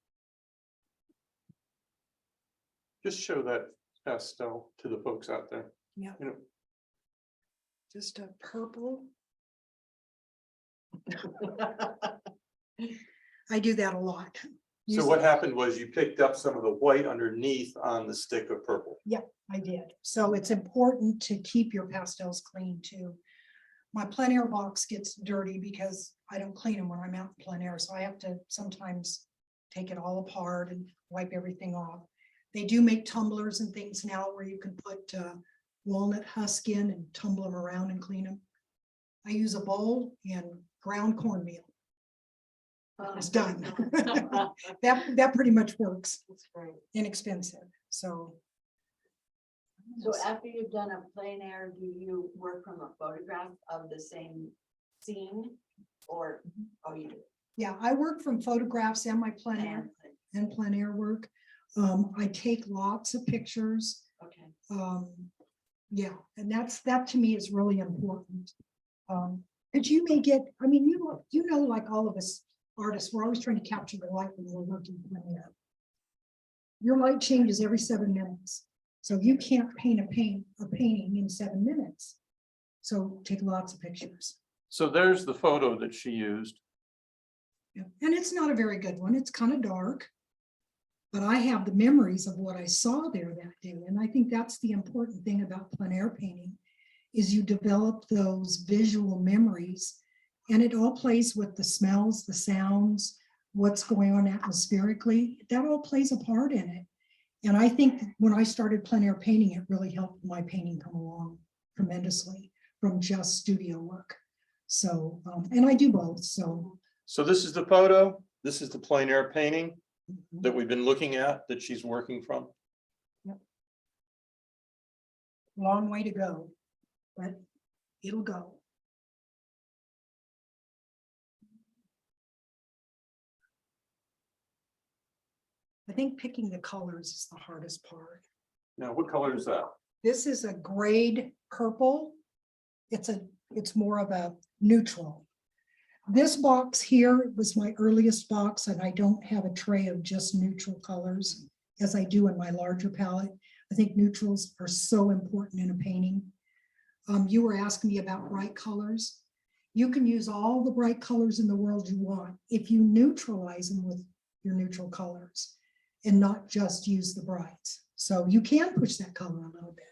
Just show that pastel to the folks out there. Yeah. You know, Just a purple. I do that a lot. so what happened was you picked up some of the white underneath on the stick of purple. I did. So it's important to keep your pastels clean too. My plein air box gets dirty because I don't clean them when I'm out in plein air. So I have to sometimes take it all apart and wipe everything off. They do make tumblers and things now where you can put walnut husk in and tumble them around and clean them. I use a bowl and ground cornmeal. It's done. That pretty much works. That's great. Inexpensive, so. So after you've done a plein air, do you work from a photograph of the same scene? Or, oh, you do? Yeah, I work from photographs and my plein air and plein air work. I take lots of pictures. Okay. Yeah, and that to me is really important. But you may get, I mean, you know, like all of us artists, we're always trying to capture the light when we're working plein air. Your light changes every 7 minutes. So you can't paint a painting in 7 minutes. So take lots of pictures. So there's the photo that she used. Yeah, and it's not a very good one. It's kind of dark. But I have the memories of what I saw there that day. And I think that's the important thing about plein air painting is you develop those visual memories and it all plays with the smells, the sounds, what's going on atmospherically. That all plays a part in it. And I think when I started plein air painting, it really helped my painting come along tremendously from just studio work. So, and I do both, so. So this is the photo, this is the plein air painting that we've been looking at, that she's working from. Long way to go, but it'll go. I think picking the colors is the hardest part. Now, what color is that? This is a grade purple. It's more of a neutral. This box here was my earliest box, and I don't have a tray of just neutral colors as I do in my larger palette. I think neutrals are so important in a painting. You were asking me about bright colors. You can use all the bright colors in the world you want if you neutralize them with your neutral colors and not just use the brights. So you can push that color a little bit.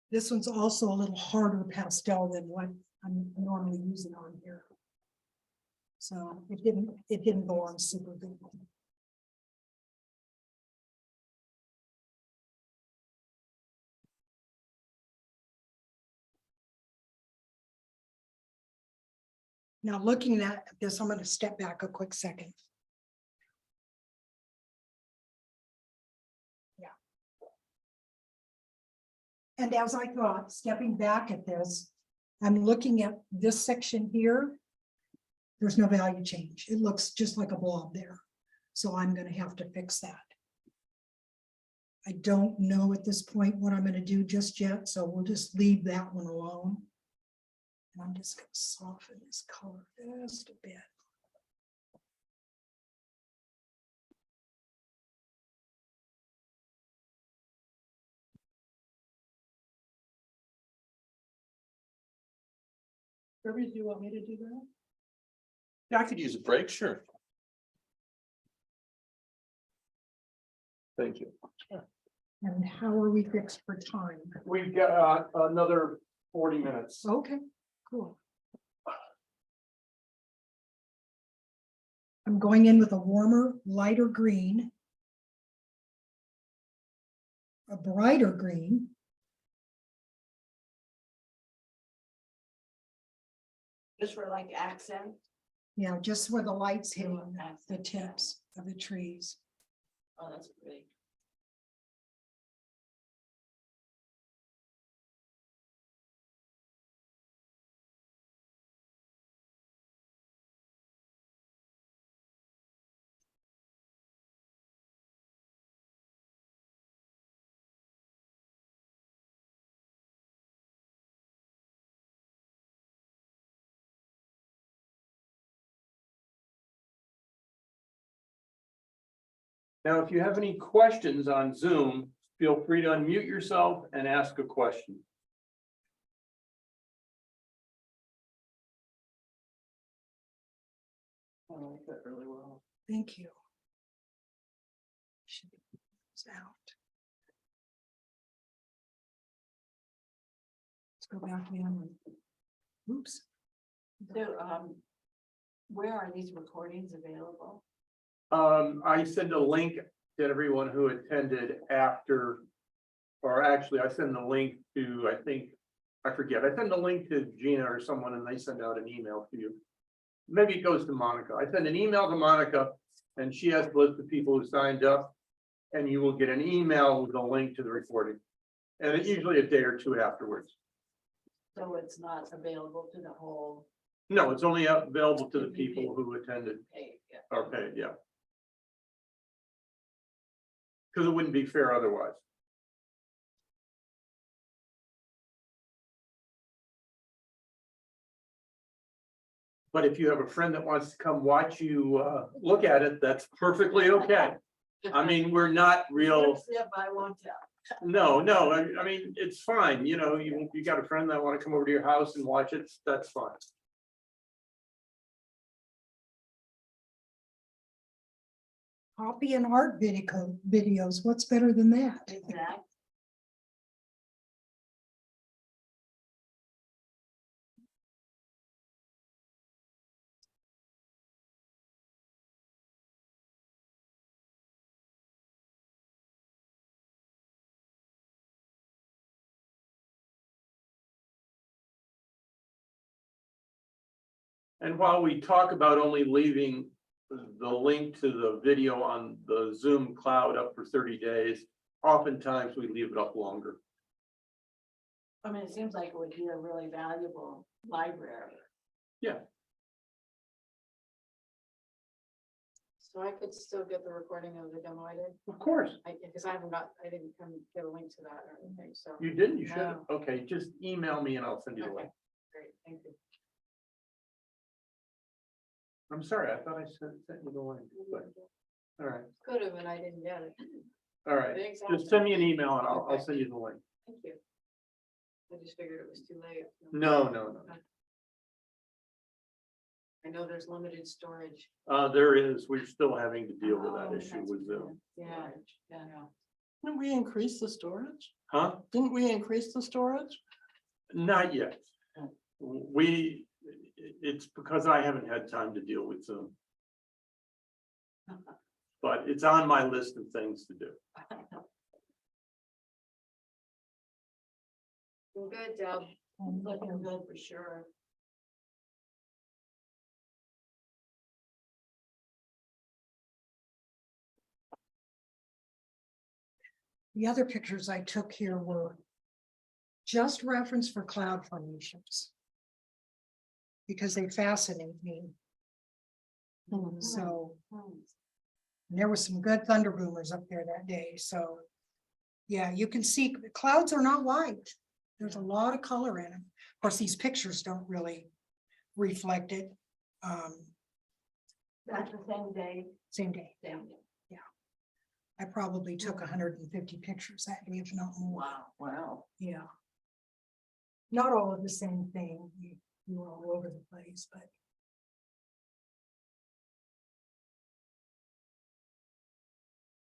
This one's also a little harder pastel than what I'm normally using on here. So it didn't go on super good. Now looking at this, I'm going to step back a quick second. Yeah. And as I thought, stepping back at this, I'm looking at this section here. There's no value change. It looks just like a blob there. So I'm going to have to fix that. I don't know at this point what I'm going to do just yet, so we'll just leave that one alone. And I'm just going to soften this color just a bit. Deborah, do you want me to do that? Yeah, I could use a break, sure. Thank you. And how are we fixed for time? We've got another 40 minutes. Okay, cool. I'm going in with a warmer, lighter green, a brighter green, Just for like accent. yeah, just where the light's hitting the tips of the trees. Oh, that's pretty. Now, if you have any questions on Zoom, feel free to unmute yourself and ask a question. I like that really well. Thank you. Should be out. Let's go back in. Oops. So, where are these recordings available? I send a link to everyone who attended after, or actually I send the link to, I forget, I send a link to Gina or someone and they send out an email to you. Maybe it goes to Monica. I send an email to Monica and she has a list of people who signed up. And you will get an email with a link to the recording. And it's usually a day or two afterwards. So it's not available to the whole No, it's only available to the people who attended page, yeah. or paid, yeah. Because it wouldn't be fair otherwise. But if you have a friend that wants to come watch you look at it, that's perfectly okay. I mean, we're not real. If I won't tell. No, I mean, it's fine, you know, you got a friend that want to come over to your house and watch it, that's fine. Copy and art videos. What's better than that? Exactly. And while we talk about only leaving the link to the video on the Zoom cloud up for 30 days, oftentimes we leave it up longer. I mean, it seems like it would be a really valuable library. Yeah. So I could still get the recording of the demo I did, Of course. because I didn't come get a link to that or anything, so. You didn't, you should. No. Okay, just email me and I'll send you the Okay, link. great, thank you. I'm sorry, I thought I sent you the link, but, all right, Could have, and I didn't get it. all right. Thanks, Just send me an email and I'll send you the link. Thank you. I just figured it was too late. No. I know there's limited storage. There is, we're still having to deal with that Oh, issue that's with Zoom. bad. Yeah, yeah, no. Didn't we increase the storage? Huh? Didn't we increase the storage? Not yet. It's because I haven't had time to deal with Zoom. But it's on my list of things to do. Good, Deb. Looking good for sure. The other pictures I took here were just reference for cloud formations, because they fascinate me. So there was some good thunder boomers up there that day. So yeah, you can see clouds are not white. There's a lot of color in them. Of course, these pictures don't really reflect it. That's the same day. Same day. Same day. I probably took 150 pictures that day, if not more. Wow. Wow. Yeah. Not all of the same thing. You were all over the place, but.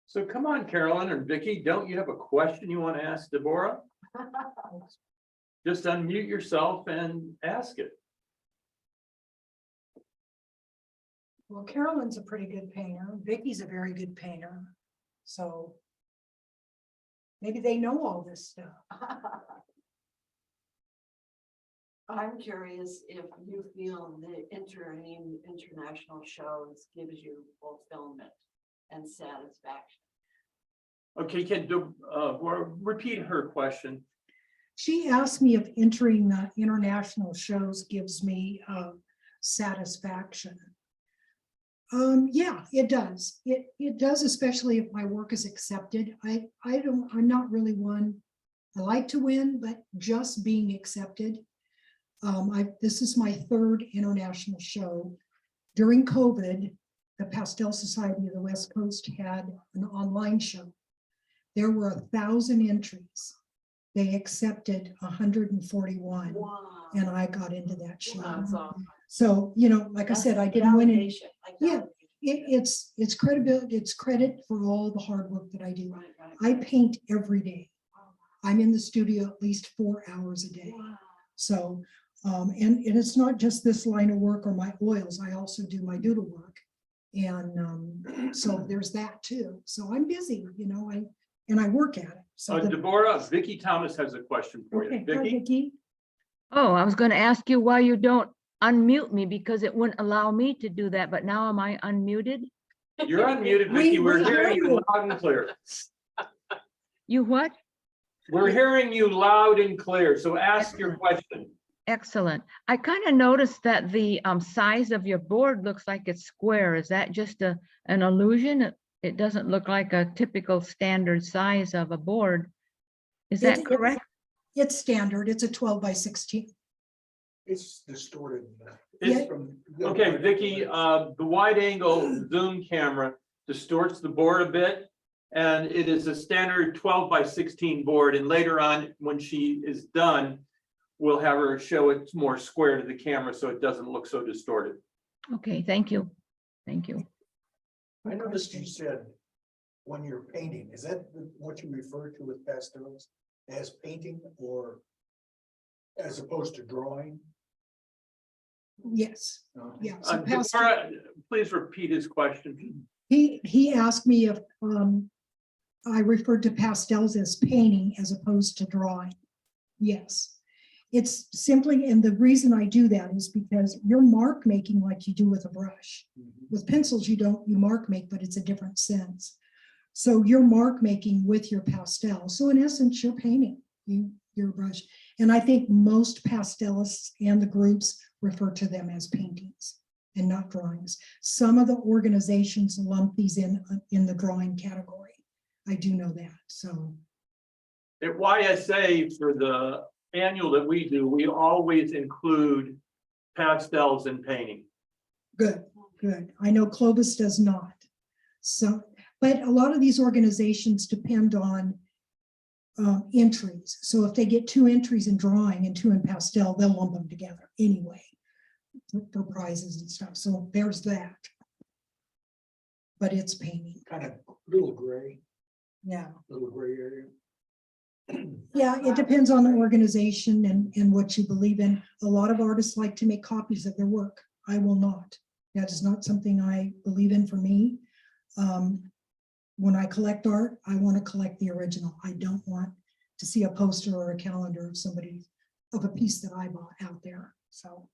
So come on, Carolyn and Vicky, don't you have a question you want to ask Deborah? Just unmute yourself and ask it. Well, Carolyn's a pretty good painter. Vicky's a very good painter. So. Maybe they know all this stuff. I'm curious if you feel the entering international shows gives you fulfillment and satisfaction. Okay, can Deborah repeat her question? She asked me if entering the international shows gives me satisfaction. Yeah, it does. It does, especially if my work is accepted. I'm not really one. I like to win, but just being accepted. This is my third international show. During COVID, the Pastel Society of the West Coast had an online show. There were 1,000 entries. They accepted 141, Wow. and I got into that show. That's awesome. So, you know, like I said, I didn't win it. Validation, like Yeah. validation. It's credibility, it's credit for all the hard work that I do. Right, right, I right. paint every day. I'm in the studio at least 4 hours a day. Wow. So, and it's not just this line of work or my oils, I also do my doodle work. And so there's that too. So I'm busy, you know, and I work at it. So the- Deborah, Vicky Thomas has a question for you. Okay, hi, Vicky? Vicki. Oh, I was going to ask you why you don't unmute me because it wouldn't allow me to do that, but now am I unmuted? You're unmuted, We- Vicky. We're we hear hearing you you. loud and clear. You what? We're hearing you loud and clear, so ask your question. Excellent. I kind of noticed that the size of your board looks like it's square. Is that just an illusion? It doesn't look like a typical standard size of a board. Is that It- correct? It's standard, it's a 12 by 16. It's distorted. It's- from- Okay, Vicky, the wide angle zoom camera distorts the board a bit. And it is a standard 12 by 16 board. And later on, when she is done, we'll have her show it more square to the camera so it doesn't look so distorted. Okay, thank you. Thank you. I noticed you said when you're painting, is that what you refer to with pastels as painting or as opposed to drawing? Yes, yeah. So pastel- Deborah, please repeat his question. he asked me if I referred to pastels as painting as opposed to drawing. Yes, it's simply, and the reason I do that is because you're mark making like you do with a brush. With pencils, you mark make, but it's a different sense. So you're mark making with your pastel. So in essence, you're painting your brush. And I think most pastelists and the groups refer to them as paintings and not drawings. Some of the organizations lump these in the drawing category. I do know that, so. At YSA, for the annual that we do, we always include pastels in painting. Good, good. I know Clovis does not. So, but a lot of these organizations depend on entries. So if they get 2 entries in drawing and 2 in pastel, they'll lump them together anyway for prizes and stuff. So there's that. But it's painting. Kind of little gray Yeah. area. Yeah, it depends on the organization and what you believe in. A lot of artists like to make copies of their work. I will not. That is not something I believe in for me. When I collect art, I want to collect the original. I don't want to see a poster or a calendar of somebody, of a piece that I bought out there. So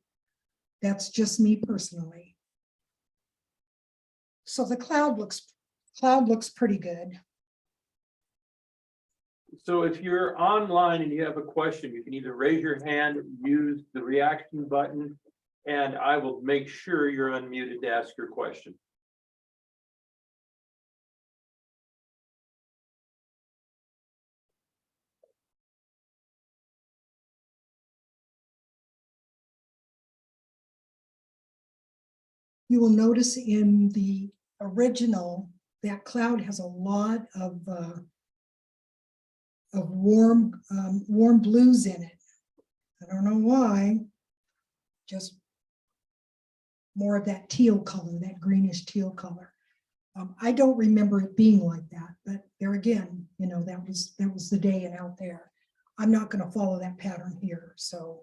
that's just me personally. So the cloud looks pretty good. So if you're online and you have a question, you can either raise your hand, or use the reaction button, and I will make sure you're unmuted to ask your question. You will notice in the original, that cloud has a lot of warm blues in it. I don't know why. Just more of that teal color, that greenish teal color. I don't remember it being like that, but there again, you know, that was the day and out there. I'm not going to follow that pattern here. So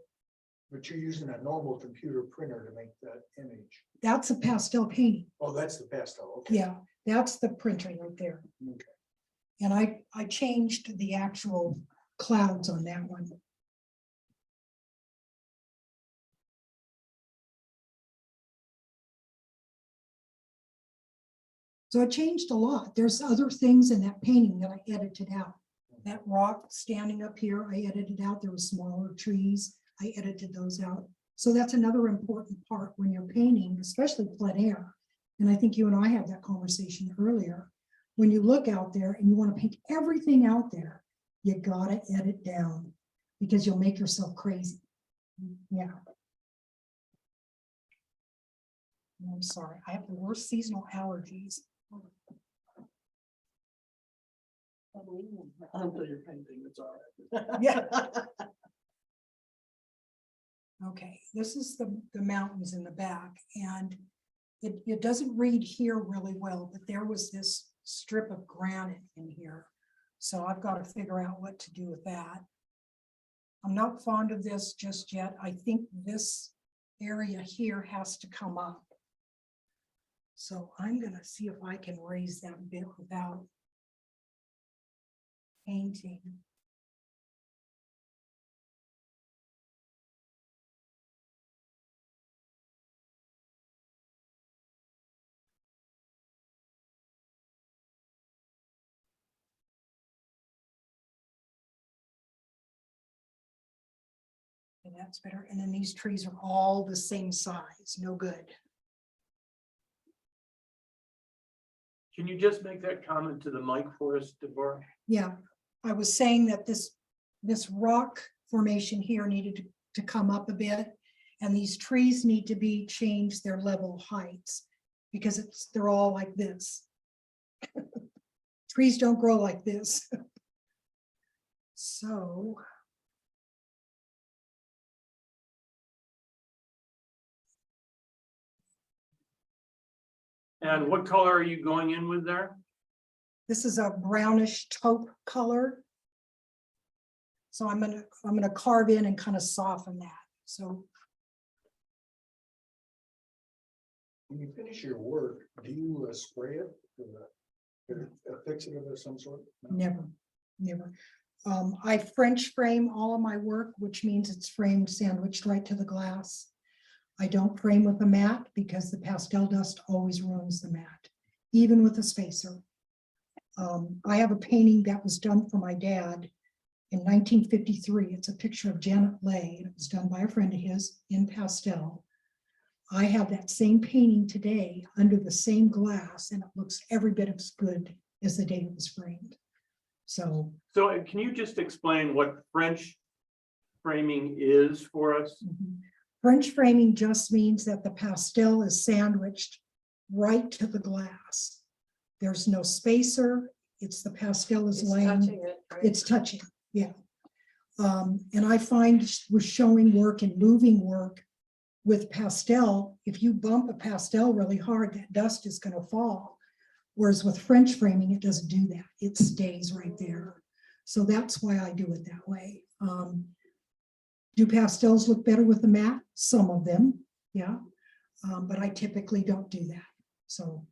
But you're using a normal computer printer to make that image. that's a pastel painting. Oh, that's the pastel. Okay. Yeah, that's the printer right there. Okay. And I changed the actual clouds on that one. So I changed a lot. There's other things in that painting that I edited out. That rock standing up here, I edited out. There were smaller trees. I edited those out. So that's another important part when you're painting, especially plein air. And I think you and I had that conversation earlier. When you look out there and you want to paint everything out there, you gotta edit down because you'll make yourself crazy. Yeah. I'm sorry, I have the worst seasonal allergies. Until you're painting, it's all right. Yeah. Okay, this is the mountains in the back, and it doesn't read here really well, but there was this strip of granite in here. So I've got to figure out what to do with that. I'm not fond of this just yet. I think this area here has to come up. So I'm gonna see if I can raise that bit without painting. And that's better. And then these trees are all the same size, no good. Can you just make that comment to the mic for us, Deborah? Yeah, I was saying that this rock formation here needed to come up a bit. And these trees need to be changed their level heights because they're all like this. Trees don't grow like this. So. And what color are you going in with there? This is a brownish taupe color. So I'm gonna carve in and kind of soften that. So When you finish your work, do you spray it with a fixative of some sort? No? never. I French frame all of my work, which means it's framed sandwiched right to the glass. I don't frame with a mat because the pastel dust always ruins the mat, even with a spacer. I have a painting that was done for my dad in 1953. It's a picture of Janet Leigh. It was done by a friend of his in pastel. I have that same painting today under the same glass, and it looks every bit as good as the day it was framed. So Can you just explain what French framing is for us? French framing just means that the pastel is sandwiched right to the glass. There's no spacer. It's the pastel is It's laying. touching it, right? It's touching, yeah. And I find with showing work and moving work with pastel, if you bump a pastel really hard, that dust is going to fall. Whereas with French framing, it doesn't do that. It stays right there. So that's why I do it that way. Do pastels look better with the matte? Some of them, yeah. But I typically don't do that. So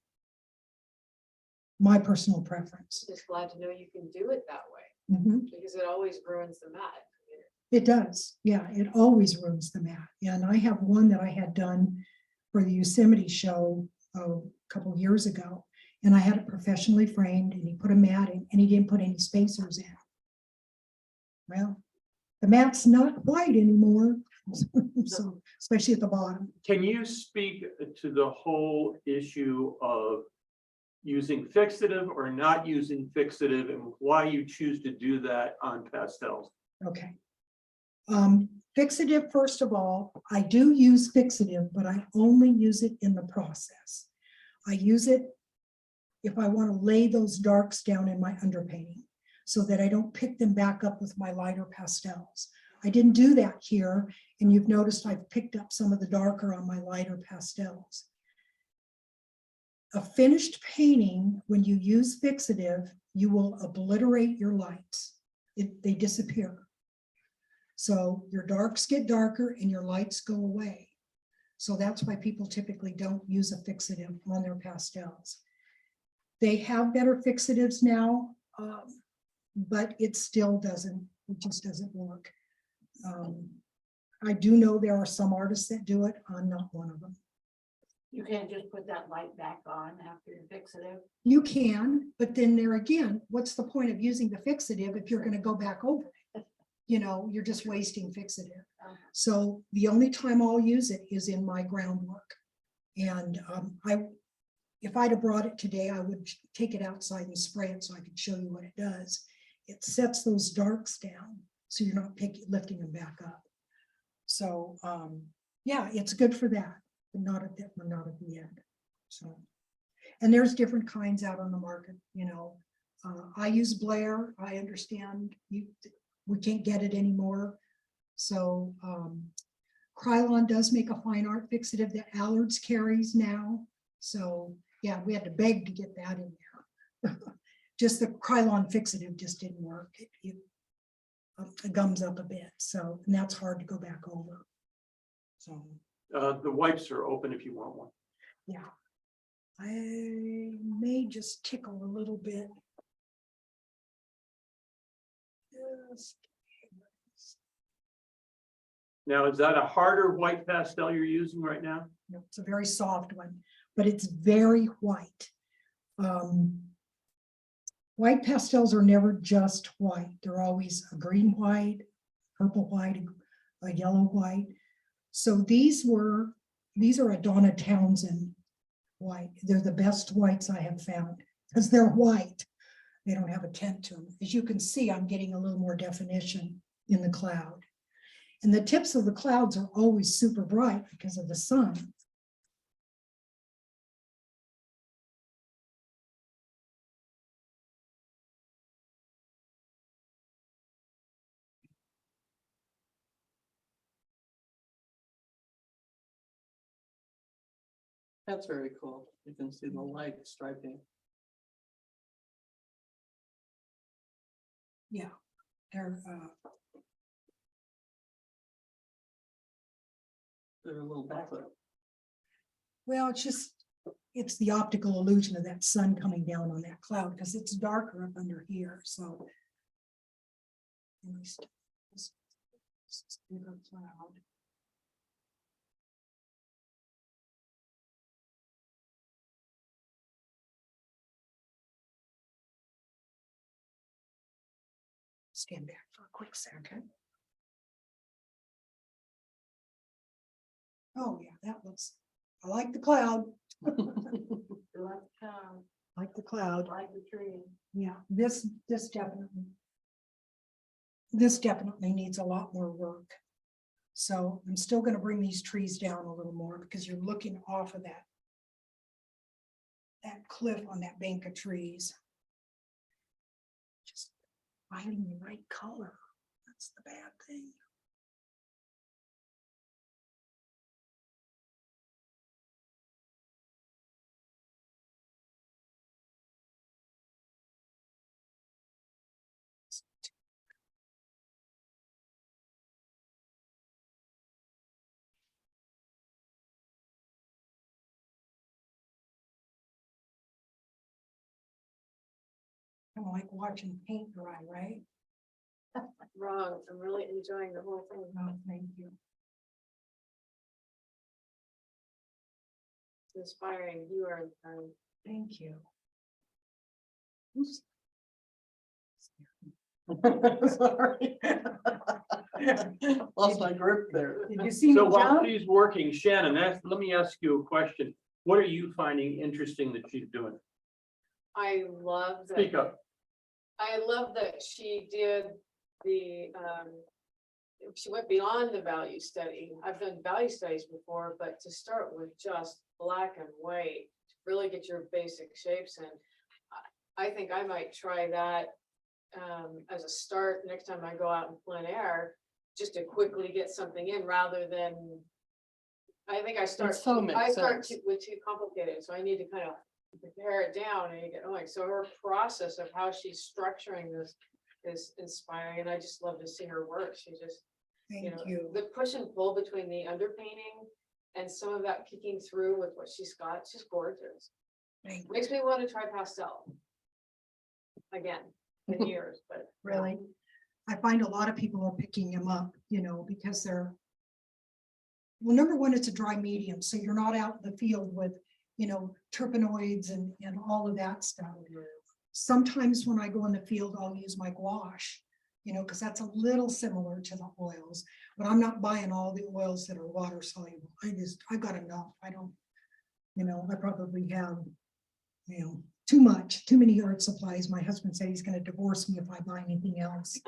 my personal preference. Just glad to know you can do it that way, Mhm. because it always ruins the mat. It does, yeah, it always ruins the mat. And I have one that I had done for the Yosemite show a couple of years ago. And I had it professionally framed, and he put a mat in, and he didn't put any spacers in. Well, the mat's not white anymore, so especially at the bottom. Can you speak to the whole issue of using fixative or not using fixative and why you choose to do that on pastels? Okay. Fixative, first of all, I do use fixative, but I only use it in the process. I use it if I want to lay those darks down in my underpainting so that I don't pick them back up with my lighter pastels. I didn't do that here, and you've noticed I've picked up some of the darker on my lighter pastels. A finished painting, when you use fixative, you will obliterate your lights. They disappear. So your darks get darker and your lights go away. So that's why people typically don't use a fixative on their pastels. They have better fixatives now, but it still doesn't, it just doesn't work. I do know there are some artists that do it. I'm not one of them. You can't just put that light back on after you fix it. You can, but then there again, what's the point of using the fixative if you're going to go back over it? You know, you're just wasting fixative. So the only time I'll use it is in my groundwork. And if I'd have brought it today, I would take it outside and spray it so I could show you what it does. It sets those darks down so you're not lifting them back up. So yeah, it's good for that, but not at the end. So, and there's different kinds out on the market, you know. I use Blair. I understand we can't get it anymore. So Krylon does make a fine art fixative that Allard's carries now. So yeah, we had to beg to get that in there. Just the Krylon fixative just didn't work. It gums up a bit. So, and that's hard to go back over. So, The wipes are open if you want one. yeah. I may just tickle a little bit. Just- Now, is that a harder white pastel you're using right now? No, it's a very soft one, but it's very white. White pastels are never just white. They're always a green white, purple white, a yellow white. So these are a Donna Townsend white. They're the best whites I have found because they're white. They don't have a tint to them. As you can see, I'm getting a little more definition in the cloud. And the tips of the clouds are always super bright because of the sun. That's very cool. You can see the light striping. Yeah, they're They're a little backlit. well, it's the optical illusion of that sun coming down on that cloud because it's darker up under here. So at least this is a bigger cloud. Stand back for a quick second. Oh, yeah, that looks, I like the cloud. Like Like the cloud. the tree. Yeah, this definitely needs a lot more work. So I'm still going to bring these trees down a little more because you're looking off of that cliff on that bank of trees. Just finding the right color. That's the bad thing. Kind of like watching paint dry, right? Wrong. I'm really enjoying the whole thing. Oh, thank you. It's inspiring. You are Thank you. Sorry. Lost my grip there. Did you see me So while jump? she's working, Shannon, let me ask you a question. What are you finding interesting that she's doing? I love that. Speak up. I love that she did the, she went beyond the value study. I've done value studies before, but to start with just black and white, to really get your basic shapes in. I think I might try that as a start next time I go out in plein air, just to quickly get something in rather than, I think I start, It so makes I start sense. with too complicated, so I need to kind of pare it down and you get going. So her process of how she's structuring this is inspiring, and I just love to see her work. She just, Thank you. the push and pull between the underpainting and some of that kicking through with what she's got, it's just gorgeous. Thank you. Makes me want to try pastel again in years, but Really, I find a lot of people are picking them up, because they're, well, number one, it's a dry medium, so you're not out in the field with, terpenoids and all of that stuff. Sometimes when I go in the field, I'll use my gouache, because that's a little similar to the oils, but I'm not buying all the oils that are water soluble. I've got enough. I don't, I probably have, too many art supplies. My husband said he's going to divorce me if I buy anything else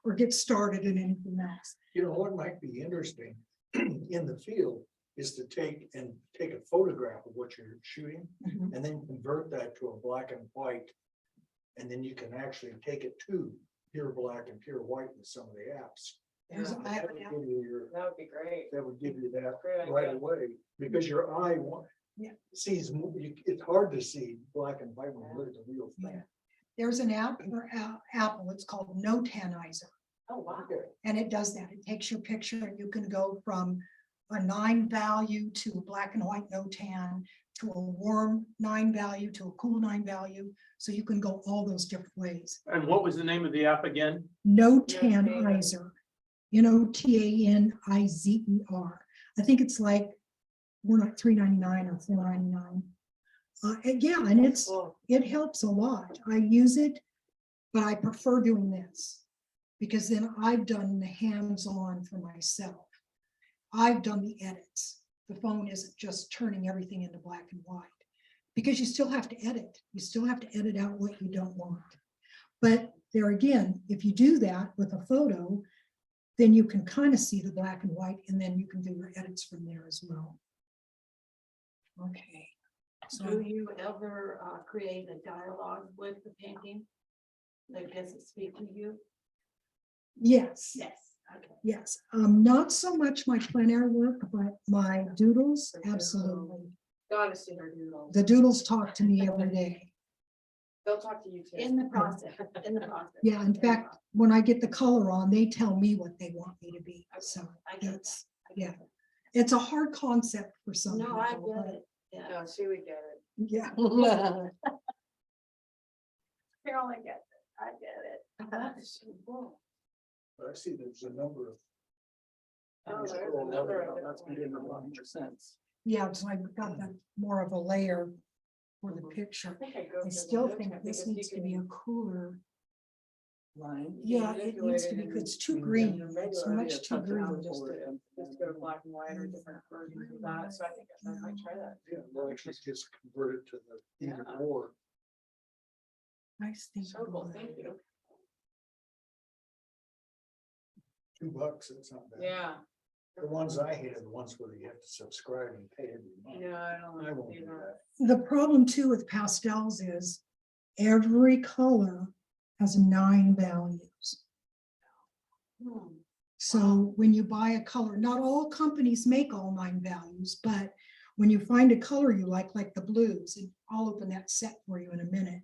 or get started in anything else. What might be interesting in the field is to take a photograph of what you're shooting Mhm. and then convert that to a black and white And then you can actually take it to pure black and pure white with some of the apps. There's an That app would now. give you your- That would be great. that would give you that Great right idea. away, because your eye Yeah. sees, it's hard to see black and white when you look at the real thing. Yeah. There's an app for Apple, it's called No Tannizer. Oh, wow. Okay. And it does that. It takes your picture and you can go from a 9 value to a black and white no tan, to a warm 9 value, to a cool 9 value. So you can go all those different ways. And what was the name of the app again? No Tan. Tannizer. NOTANIZER. I think it's like, we're not $3.99 or $4.99. Yeah, and Cool. it helps a lot. I use it, but I prefer doing this because then I've done the hands-on for myself. I've done the edits. The phone isn't just turning everything into black and white because you still have to edit. You still have to edit out what you don't want. But there again, if you do that with a photo, then you can kind of see the black and white and then you can do your edits from there as well. Okay. Do So you ever create a dialogue with the painting? That doesn't speak to you? yes. Yes. Okay. Yes, not so much my plein air work, but my doodles, absolutely. Gotta see her doodles. The doodles talk to me every day. They'll talk to you too. In the process, in the process. Yeah, in fact, when I get the color on, they tell me what they want me to be, so I get it's, I get yeah. that. It's a hard concept for some No, I people, get but it. Yeah. No, she would get it. yeah. Carolyn gets it. I get it. That's so cool. But I see there's a number of. Oh, Just there's scroll another down, of that's them. beginning to That run. makes sense. Yeah, so I've got that more of a layer for the I picture. think I go I for the still note think tab this because you needs to be a can- cooler. Line. Yeah, it manipulate needs to it be, and- it's too and green, the it's regular much idea, too touch it green. up. Just to go to black and white or different versions of that, so I think I might try that. Yeah, well, actually just convert it to the either Yeah. or. Nice thing. So cool, thank you. $2, it's not bad. Yeah, The ones I hate are the ones where you have to subscribe and pay every month. yeah, I don't I know won't do either. that. The problem too with pastels is every color has 9 values. Hmm. So when you buy a color, not all companies make all 9 values, but when you find a color you like the blues, and I'll open that set for you in a minute.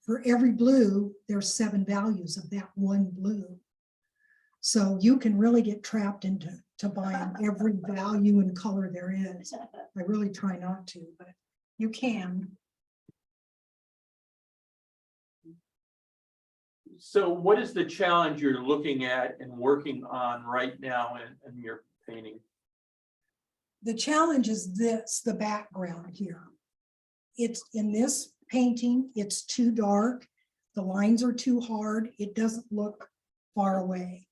For every blue, there's 7 values of that one blue. So you can really get trapped into buying every value and color there is. I really try not to, but you can. So what is the challenge you're looking at and working on right now in your painting? The challenge is this, the background here. It's in this painting, it's too dark. The lines are too hard. It doesn't look far away.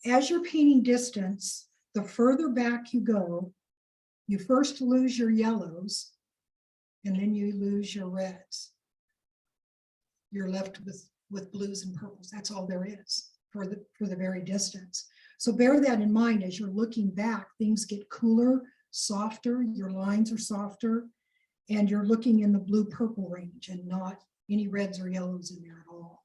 As you're painting distance, the further back you go, you first lose your yellows and then you lose your reds. You're left with blues and purples. That's all there is for the very distance. So bear that in mind as you're looking back, things get cooler, softer, your lines are softer, and you're looking in the blue purple range and not any reds or yellows in there at all.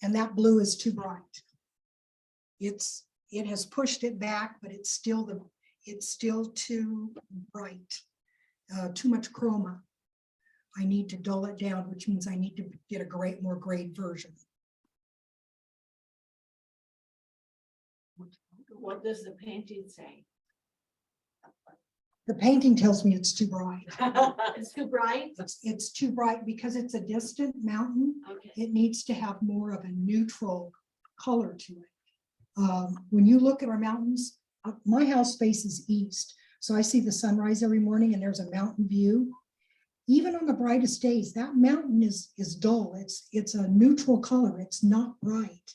And that blue is too bright. It has pushed it back, but it's still too bright, too much chroma. I need to dull it down, which means I need to get a more grade version. What does the painting say? The painting tells me it's too bright. It's too bright? It's too bright because it's a distant mountain. Okay. It needs to have more of a neutral color to it. When you look at our mountains, my house faces east. So I see the sunrise every morning and there's a mountain view. Even on the brightest days, that mountain is dull. It's a neutral color. It's not bright.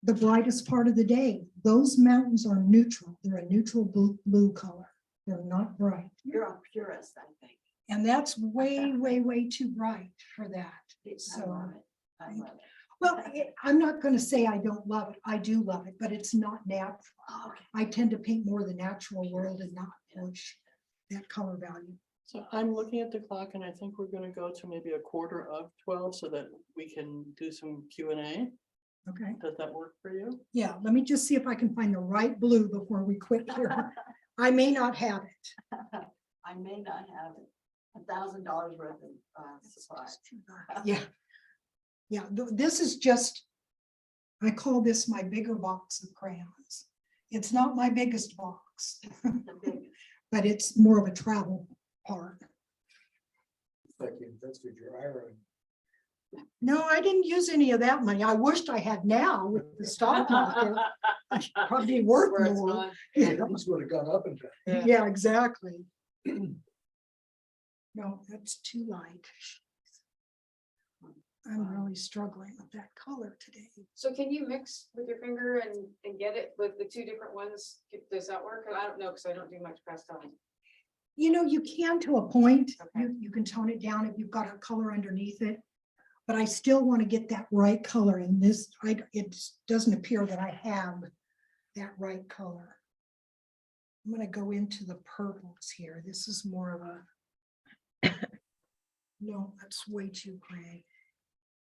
The brightest part of the day, those mountains are neutral. They're a neutral blue color. They're not bright. You're a purist, I think. And that's way, way, way too bright for that. I So love it. I love it. Well, I'm not gonna say I don't love it. I do love it, but it's not natural. I tend to paint more the natural world and not push that color value. So I'm looking at the clock and I think we're gonna go to maybe 11:15 so that we can do some Q&A. Okay, Does that work for you? yeah, let me just see if I can find the right blue before we quit here. I may not have it. I may not have $1,000 worth of supplies. Yeah. Yeah, this is just, I call this my bigger box of crayons. It's not my biggest box, The big, but it's more of a travel part. Like you invested your IRA. No, I didn't use any of that money. I wished I had now with the stock market. Probably worth Where it's more. gone. Yeah, These would have gone up and down. yeah, exactly. No, that's too light. I'm really struggling with that color today. So can you mix with your finger and get it with the two different ones? Does that work? I don't know, because I don't do much pastel. You know, you can to a point, Okay. you can tone it down if you've got a color underneath it. But I still want to get that right color in this. It doesn't appear that I have that right color. I'm gonna go into the purples here. This is more of a. No, that's way too gray.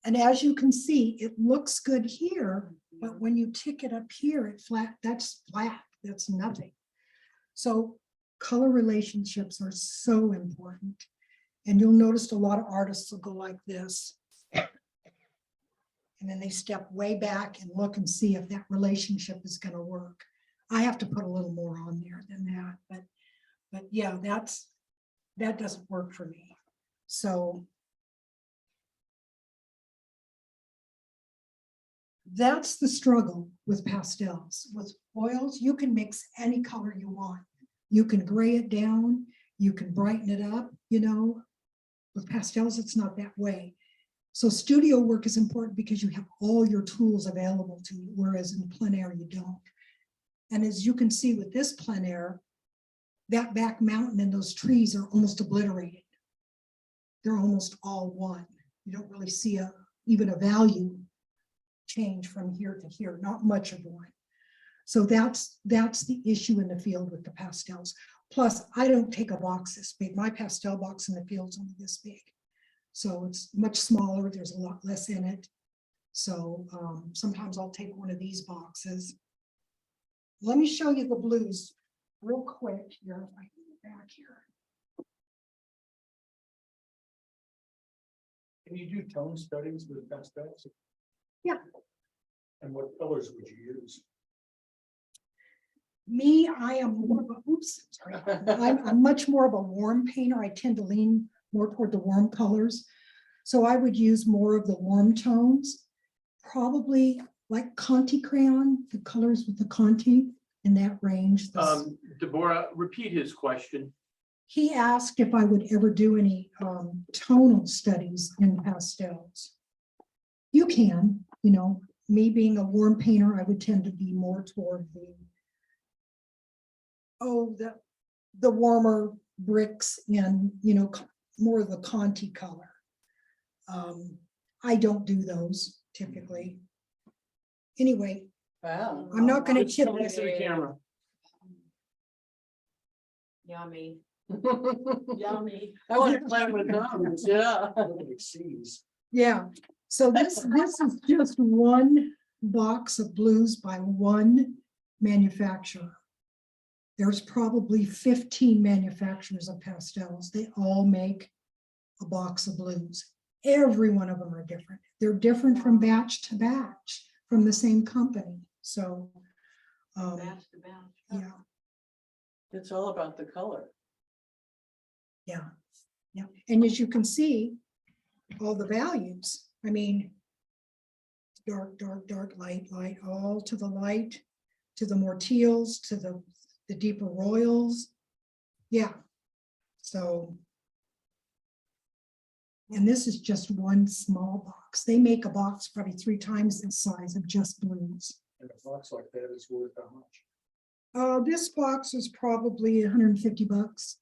And as you can see, it looks good here, but when you tick it up here, that's flat, that's nothing. So color relationships are so important. And you'll notice a lot of artists will go like this. And then they step way back and look and see if that relationship is going to work. I have to put a little more on there than that, but yeah, that doesn't work for me. So that's the struggle with pastels. With oils, you can mix any color you want. You can gray it down, you can brighten it up, you know. With pastels, it's not that way. So studio work is important because you have all your tools available to you, whereas in plein air, you don't. And as you can see with this plein air, that back mountain and those trees are almost obliterated. They're almost all one. You don't really see even a value change from here to here, not much of one. So that's the issue in the field with the pastels. Plus, I don't take a box this big. My pastel box in the field's only this big. So it's much smaller. There's a lot less in it. So sometimes I'll take one of these boxes. Let me show you the blues real quick here. If I can get back here. Can you do tone studies with pastels? Yeah. And what colors would you use? Me, I am more of a, oops, sorry. I'm much more of a warm painter. I tend to lean more toward the warm colors. So I would use more of the warm tones, probably like Conti crayon, the colors with the Conti in that range. Deborah, repeat his question. He asked if I would ever do any tonal studies in pastels. You can, you know, me being a warm painter, I would tend to be more toward the warmer bricks and, you know, more of the Conti color. I don't do those typically. Anyway, Wow. I'm not going to Just tip come this. to the camera. Yummy. I yummy. want to play with those, yeah. Nobody sees. Yeah, so this is just one box of blues by one manufacturer. There's probably 15 manufacturers of pastels. They all make a box of blues. Every one of them are different. They're different from batch to batch from the same company. So, Batch to batch. yeah, It's all about the color. yeah. And as you can see, all the values, I mean, dark, dark, dark, light, light, all to the light, to the more teals, to the deeper royals. Yeah. So, and this is just one small box. They make a box probably 3 times the size of just blues. And a box like that is worth how much? This box is probably $150.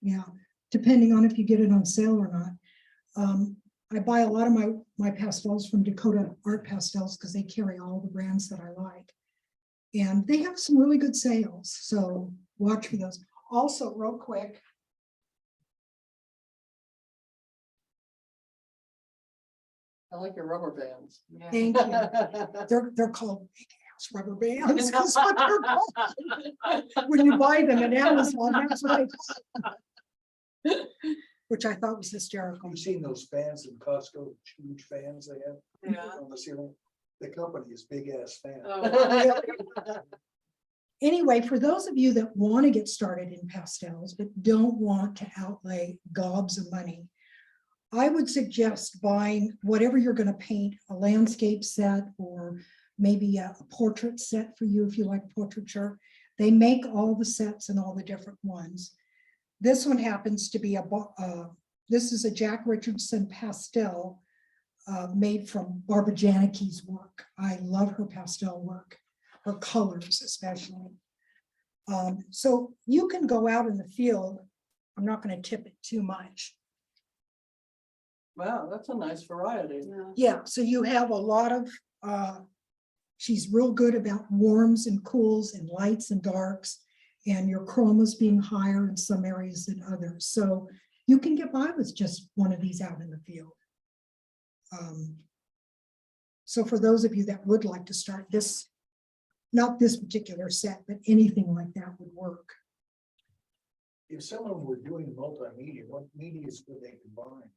Yeah, depending on if you get it on sale or not. I buy a lot of my pastels from Dakota Art Pastels because they carry all the brands that I like. And they have some really good sales, so watch for those. Also, real quick. I like your rubber bands. Yeah. Thank you. They're called big ass rubber bands. That's what they're called. When you buy them at Amazon, that's what I thought. Which I thought was hysterical. You've seen those fans in Costco, huge fans they have Yeah. on the ceiling. The company is Big Ass Fan. Oh, Anyway, for those of you that want to get started in pastels, but don't want to outlay gobs of money, I would suggest buying whatever you're going to paint, a landscape set or maybe a portrait set for you if you like portraiture. They make all the sets and all the different ones. This one happens to be this is a Jack Richardson pastel made from Barbara Janicki's work. I love her pastel work, her colors especially. So you can go out in the field. I'm not going to tip it too much. Wow, that's a nice variety. yeah. Yeah, so you have a lot of, she's real good about warms and cools and lights and darks, and your chromas being higher in some areas than others. So you can get by with just one of these out in the field. So for those of you that would like to start this, not this particular set, but anything like that would work. If someone were doing multimedia, what medias would they combine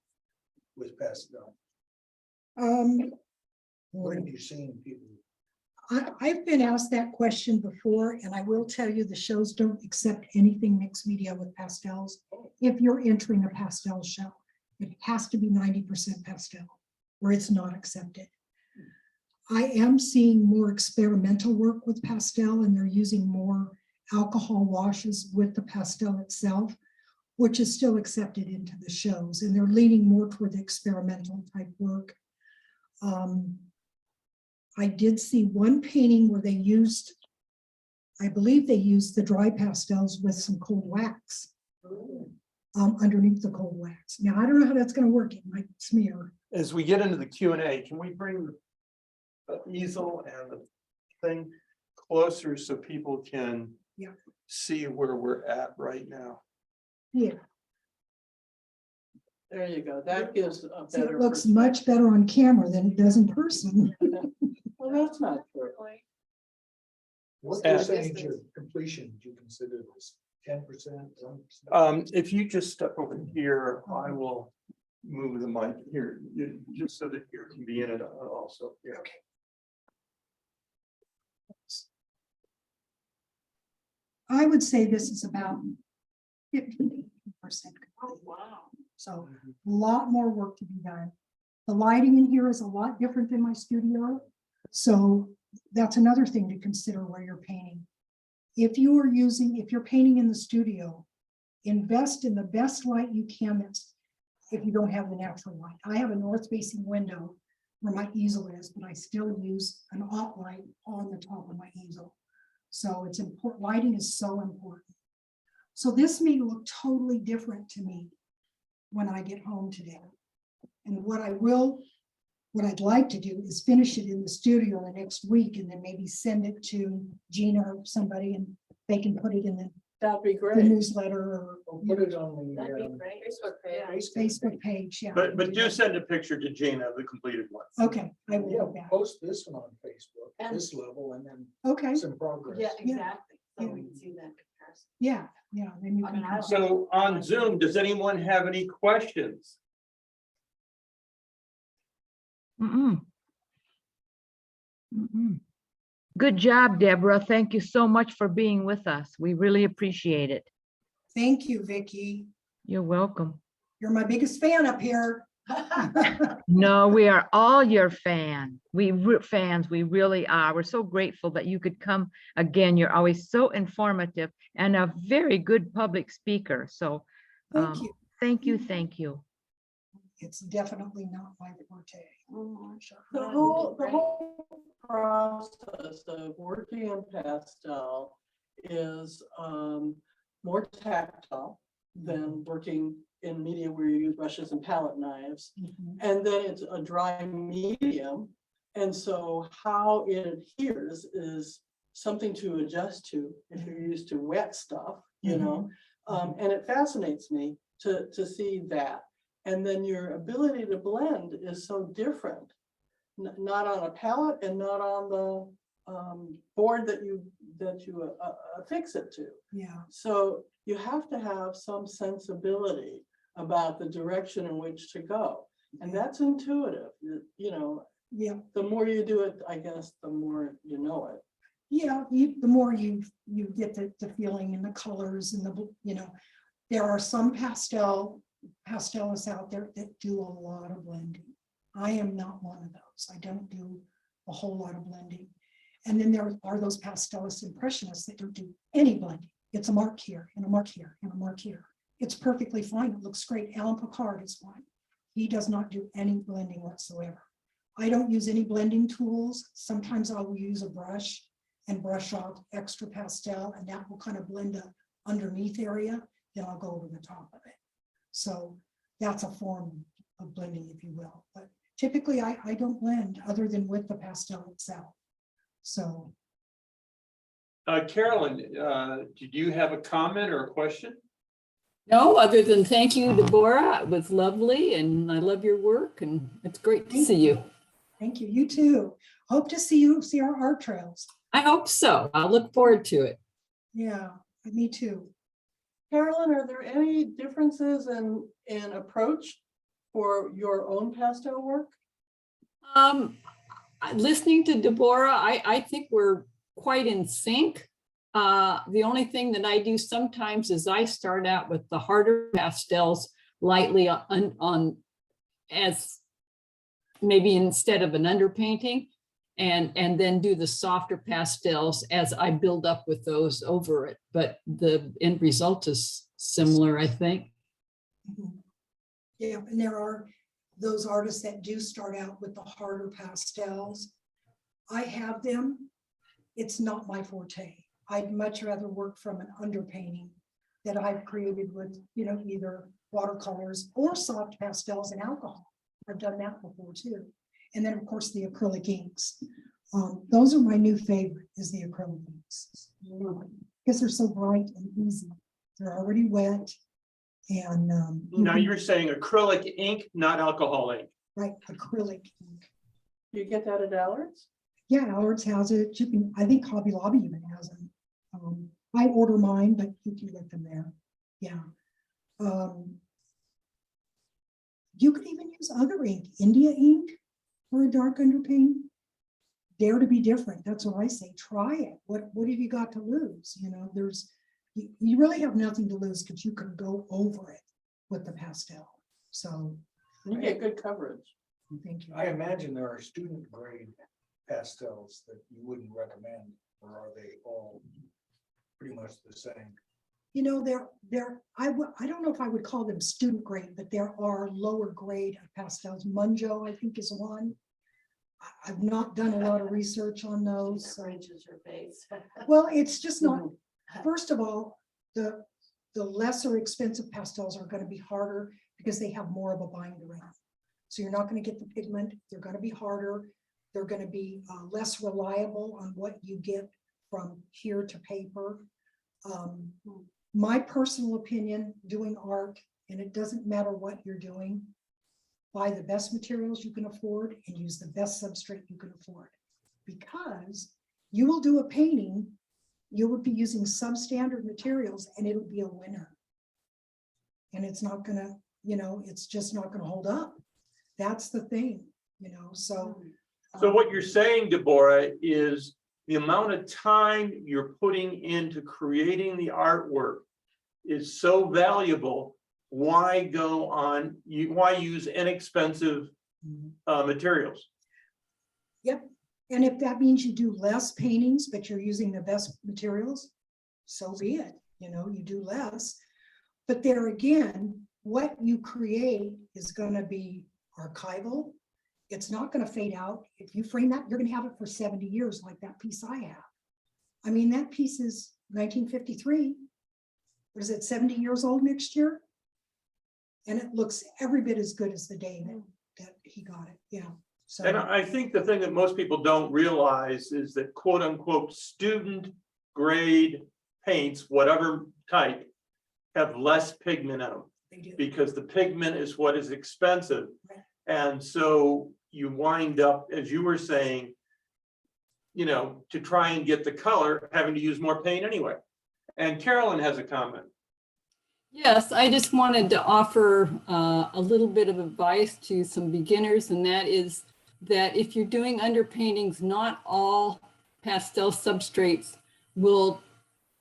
with pastel? What have you seen people? I've been asked that question before, and I will tell you the shows don't accept anything mixed media with pastels. If you're entering a pastel show, it has to be 90% pastel, or it's not accepted. I am seeing more experimental work with pastel, and they're using more alcohol washes with the pastel itself, which is still accepted into the shows, and they're leaning more toward the experimental type work. I did see one painting where they used, I believe they used the dry pastels with some cold wax underneath the cold wax. Now, I don't know how that's going to work. It might smear. As we get into the Q&A, can we bring the easel and the thing closer so people can Yeah. see where we're at right now? Yeah, There you go. That gives a so better. it looks much better on camera than it does in person. Well, that's not true. What And- percentage of completion do you consider this? 10%, 1%? If you just step over here, I will move the mic here, just so that you can be in it also. Yeah. Okay. I would say this is about 50% complete. Wow. So a lot more work to be done. The lighting in here is a lot different than my studio. So that's another thing to consider where you're painting. If you're painting in the studio, invest in the best light you can. If you don't have the natural light. I have a north facing window where my easel is, but I still use an alt light on the top of my easel. So it's important. Lighting is so important. So this may look totally different to me when I get home today. And what I'd like to do is finish it in the studio the next week and then maybe send it to Gina or somebody and they can put it in That'd be the great. newsletter or Or put it on That'd be the great. Facebook page. Facebook page. Yeah. But do send a picture to Gina of the completed one. Okay, I will yeah, do that. post this one on Facebook, And- this level, and then Okay, some progress. Yeah, exactly. So Yeah. we can see that comparison. yeah, then you I mean, can. So on Zoom, does anyone have any questions? Mm-mm. Mm-mm. Good job, Deborah. Thank you so much for being with us. We really appreciate it. Thank you, Vicky. You're welcome. You're my biggest fan up here. No, we are all your fans. We really are. We're so grateful that you could come again. You're always so informative and a very good public speaker. So Thank you. thank you, thank you. It's definitely not my forte. The whole process of working in pastel is more tactile. than working in media where you use brushes and palette knives. Mhm. And then it's a dry medium. And so how it adheres is something to adjust to if you're used to wet stuff, you know? And it fascinates me to see that. And then your ability to blend is so different. Not on a palette and not on the board that you affix it to. Yeah, So you have to have some sensibility about the direction in which to go. And that's intuitive, you know, yeah, the more you do it, I guess, the more you know it. yeah, the more you get the feeling and the colors and you know, there are some pastelists out there that do a lot of blending. I am not one of those. I don't do a whole lot of blending. And then there are those pastelist impressionists that don't do any blending. It's a mark here and a mark here and a mark here. It's perfectly fine. It looks great. Alan Picard is one. He does not do any blending whatsoever. I don't use any blending tools. Sometimes I will use a brush and brush off extra pastel, and that will kind of blend the underneath area. Then I'll go over the top of it. So that's a form of blending, if you will. But typically I don't blend other than with the pastel itself. So Carolyn, did you have a comment or a question? No, other than thank you, Deborah. It was lovely and I love your work and it's great to see you. thank you. You too. Hope to see our art trails. I hope so. I'll look forward to it. Yeah, me too. Carolyn, are there any differences in approach for your own pastel work? Listening to Deborah, I think we're quite in sync. The only thing that I do sometimes is I start out with the harder pastels lightly on as maybe instead of an underpainting, and then do the softer pastels as I build up with those over it. But the end result is similar, I think. Mhm. Yeah, and there are those artists that do start out with the harder pastels. I have them. It's not my forte. I'd much rather work from an underpainting that I've created with, you know, either watercolors or soft pastels and alcohol. I've done that before too. And then of course the acrylic inks. Those are my new favorite, is the acrylic inks. Because they're so bright and easy. They're already wet. And Now you're saying acrylic ink, not alcohol ink. right, acrylic ink. You get that at Allard's? Yeah, Allard's has it. You can, I think Hobby Lobby even has them. I order mine, but you can get them there. Yeah. You could even use other ink, India ink for a dark underpaint. Dare to be different. That's what I say. Try it. What have you got to lose? You know, you really have nothing to lose because you can go over it with the pastel. So You get good coverage. thank you. I imagine there are student grade pastels that you wouldn't recommend, or are they all pretty much the same? You know, I don't know if I would call them student grade, but there are lower grade pastels. Munjo, I think, is one. I've not done a lot of research on those. So. Ranges your face. Well, it's just not, first of all, the lesser expensive pastels are going to be harder because they have more of a binder in them. So you're not going to get the pigment. They're going to be harder. They're going to be less reliable on what you get from here to paper. My personal opinion, doing art, and it doesn't matter what you're doing, buy the best materials you can afford and use the best substrate you can afford. Because you will do a painting, you would be using substandard materials and it'll be a winner. And it's not gonna, you know, it's just not gonna hold up. That's the thing, you know, so. So what you're saying, Deborah, is the amount of time you're putting into creating the artwork is so valuable. Why why use inexpensive materials? Yep. And if that means you do less paintings, but you're using the best materials, so be it. You know, you do less. But there again, what you create is going to be archival. It's not going to fade out. If you frame that, you're going to have it for 70 years, like that piece I have. I mean, that piece is 1953. what is it, 70 years old next year? And it looks every bit as good as the day that he got it, yeah. So, And I think the thing that most people don't realize is that quote unquote student grade paints, whatever type, have less pigment in them they do. because the pigment is what is expensive. Right. And so you wind up, as you were saying, you know, to try and get the color, having to use more paint anyway. And Carolyn has a comment. Yes, I just wanted to offer a little bit of advice to some beginners, and that is that if you're doing underpaintings, not all pastel substrates will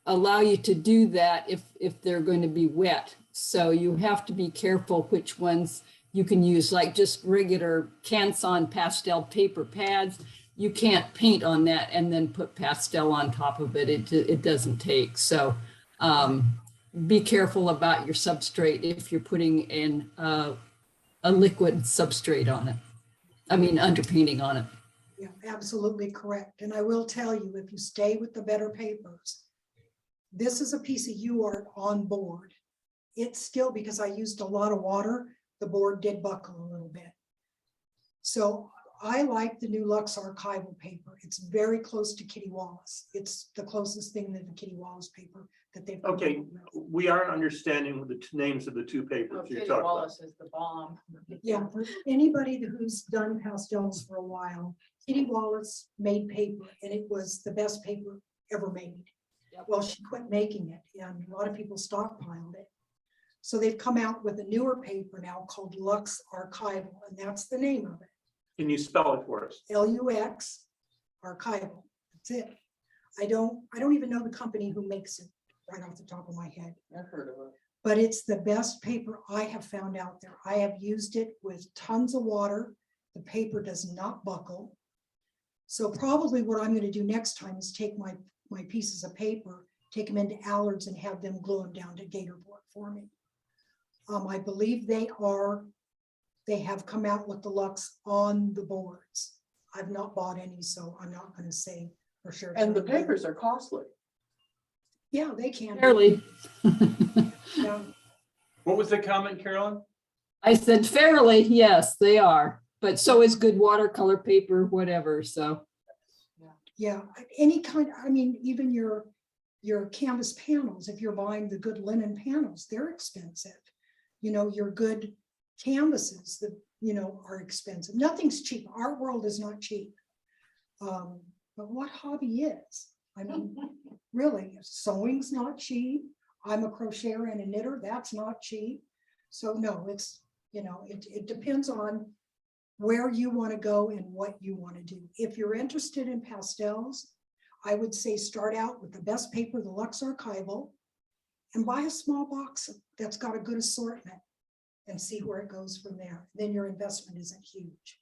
allow you to do that if they're going to be wet. So you have to be careful which ones you can use, like just regular Canson pastel paper pads. You can't paint on that and then put pastel on top of it. It doesn't take. So be careful about your substrate if you're putting in a liquid substrate on it. I mean, underpainting on it. Yeah, absolutely correct. And I will tell you, if you stay with the better papers, this is a piece of UArt on board. It's still, because I used a lot of water, the board did buckle a little bit. So I like the new Lux archival paper. It's very close to Kitty Wallace. It's the closest thing to the Kitty Wallace paper that they've. come Okay, out with. we aren't understanding the names of the two Oh, papers you're Kitty talking about. Wallace is the bomb. Yeah, for anybody who's done pastels for a while, Kitty Wallace made paper and it was the best paper ever made. Yep. Well, she quit making it and a lot of people stockpiled it. So they've come out with a newer paper now called Lux Archival, and that's the name of it. Can you spell it for us? LUX Archival. That's it. I don't even know the company who makes it right off the top of my head. I've heard of it. But it's the best paper I have found out there. I have used it with tons of water. The paper does not buckle. So probably what I'm going to do next time is take my pieces of paper, take them into Allard's and have them glue them down to gator board for me. I believe they have come out with the Lux on the boards. I've not bought any, so I'm not going to say for sure. And the papers are costly. Yeah, they can. be. Fairly. Yeah. What was the comment, Carolyn? I said fairly, yes, they are. But so is good watercolor paper, whatever, so. Yeah, any kind, I mean, even your canvas panels, if you're buying the good linen panels, they're expensive. You know, your good canvases that, you know, are expensive. Nothing's cheap. Art world is not cheap. But what hobby is? I mean, really, sewing's not cheap. I'm a crocheter and a knitter. That's not cheap. So no, it's, you know, it depends on where you want to go and what you want to do. If you're interested in pastels, I would say start out with the best paper, the Lux Archival, and buy a small box that's got a good assortment and see where it goes from there. Then your investment isn't huge.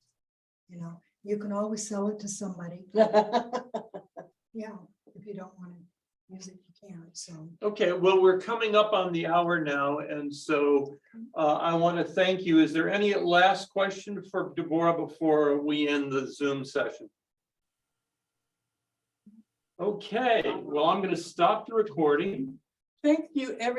You know, you can always sell it to somebody. Yeah, if you don't want to use it, you can. So Okay, well, we're coming up on the hour now, and so I want to thank you. Is there any last question for Deborah before we end the Zoom session? Okay, well, I'm going to stop the recording. Thank you, everybody.